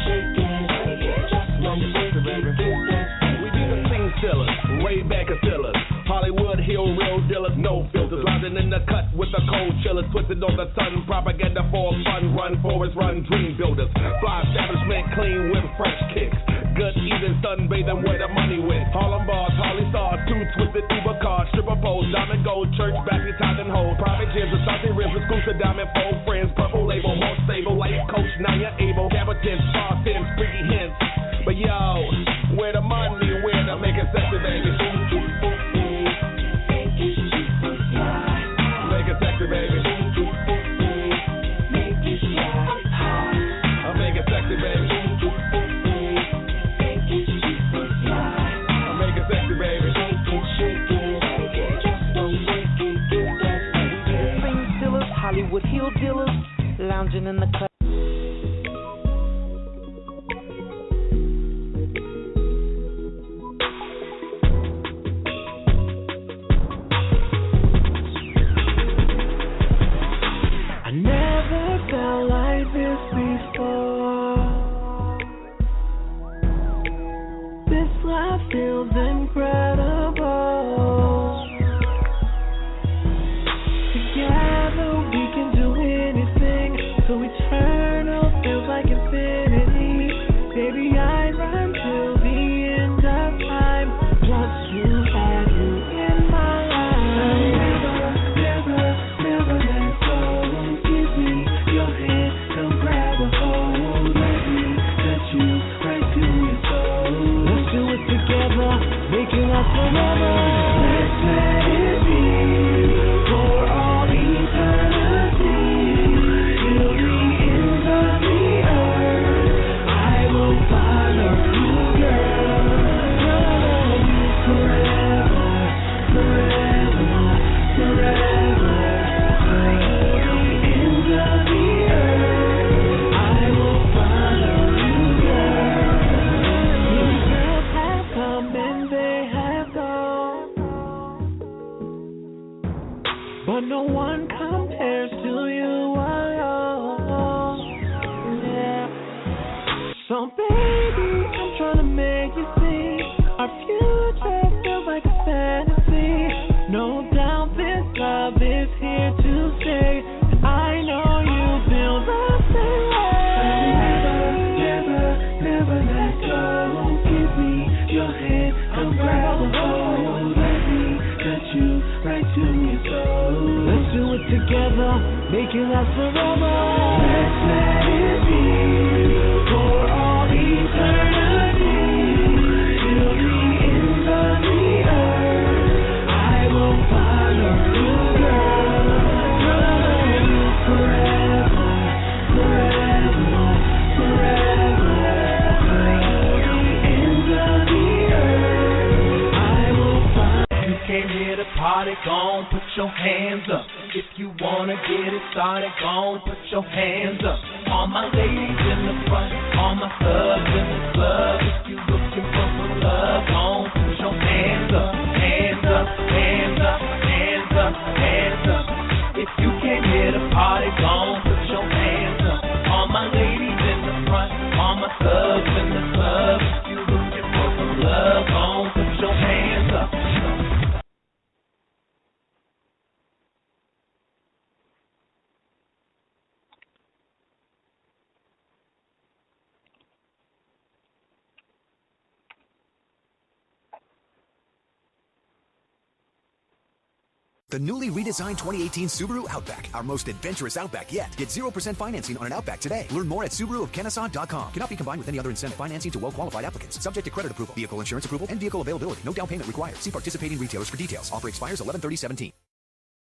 Shake it, just know you're sexy, baby. We be the scene stealers, way back killers. Hollywood Hill, real dealers, no filters. Riding in the cut with the cold chillers, twisted on the sun. Propaganda for fun, run forwards, run dream builders. Fly establishment, clean with fresh kicks. Good eating, sunbathing, where the money went. Harlem bars, Harley stars, two twisted Uber cars, stripper poles, diamond gold, church baptized and hold. Private gyms, salty ribs, exclusive diamond fold friends, purple label, more stable, life coach, now you're able. Cabotins, far thin, freaky hints. But yo, where the money, where to make it sexy, baby. Make it sexy, baby. Make it slide. I'll make it sexy, baby. Make it slide. I'll make it sexy, baby. Shake it, just don't break it, get that sexy. Scene stealers, Hollywood Hill dealers, lounging in the club. Feels incredible. Together we can do anything. So eternal feels like infinity. Baby, I run till the end of time. Just you had you in my life. Never let go. Give me your hand, come grab a hold. Let me touch you right to your soul. Let's do it together, making us forever. Let's let it be for all eternity. Till the end of the earth, I will follow you, girl. Love you forever, forever, forever. Till the end of the earth, I will follow you, girl. These girls have come and they have gone, but no one compares to you alone. Yeah. So baby, I'm trying to make you see our future feels like a fantasy. No doubt this love is here to stay, and I know you feel the same way. Never let go. Give me your hand, come grab a hold. Let me touch you right to your soul. Let's do it together, make it last forever. Let's let it be for all eternity. Till the end of the earth, I will follow you, girl. Love you forever, forever, forever. Till the end of the earth, I will follow. You came here to party, gon' put your hands up. If you wanna get it started, gon' put your hands up. All my ladies in the front, all my thugs in the club. If you looking for some love, gon' put your hands up. Hands up, hands up, hands up, hands up. If you came here to party, gon' put your hands up. All my ladies in the front, all my thugs in the club. If you looking for some love, gon' put your hands up. The newly redesigned 2018 Subaru Outback, our most adventurous Outback yet. Get 0% financing on an Outback today. Learn more at SubaruofKennesaw.com. Cannot be combined with any other incentive financing to well-qualified applicants. Subject to credit approval, vehicle insurance approval, and vehicle availability. No down payment required. See participating retailers for details. Offer expires 11/30/17.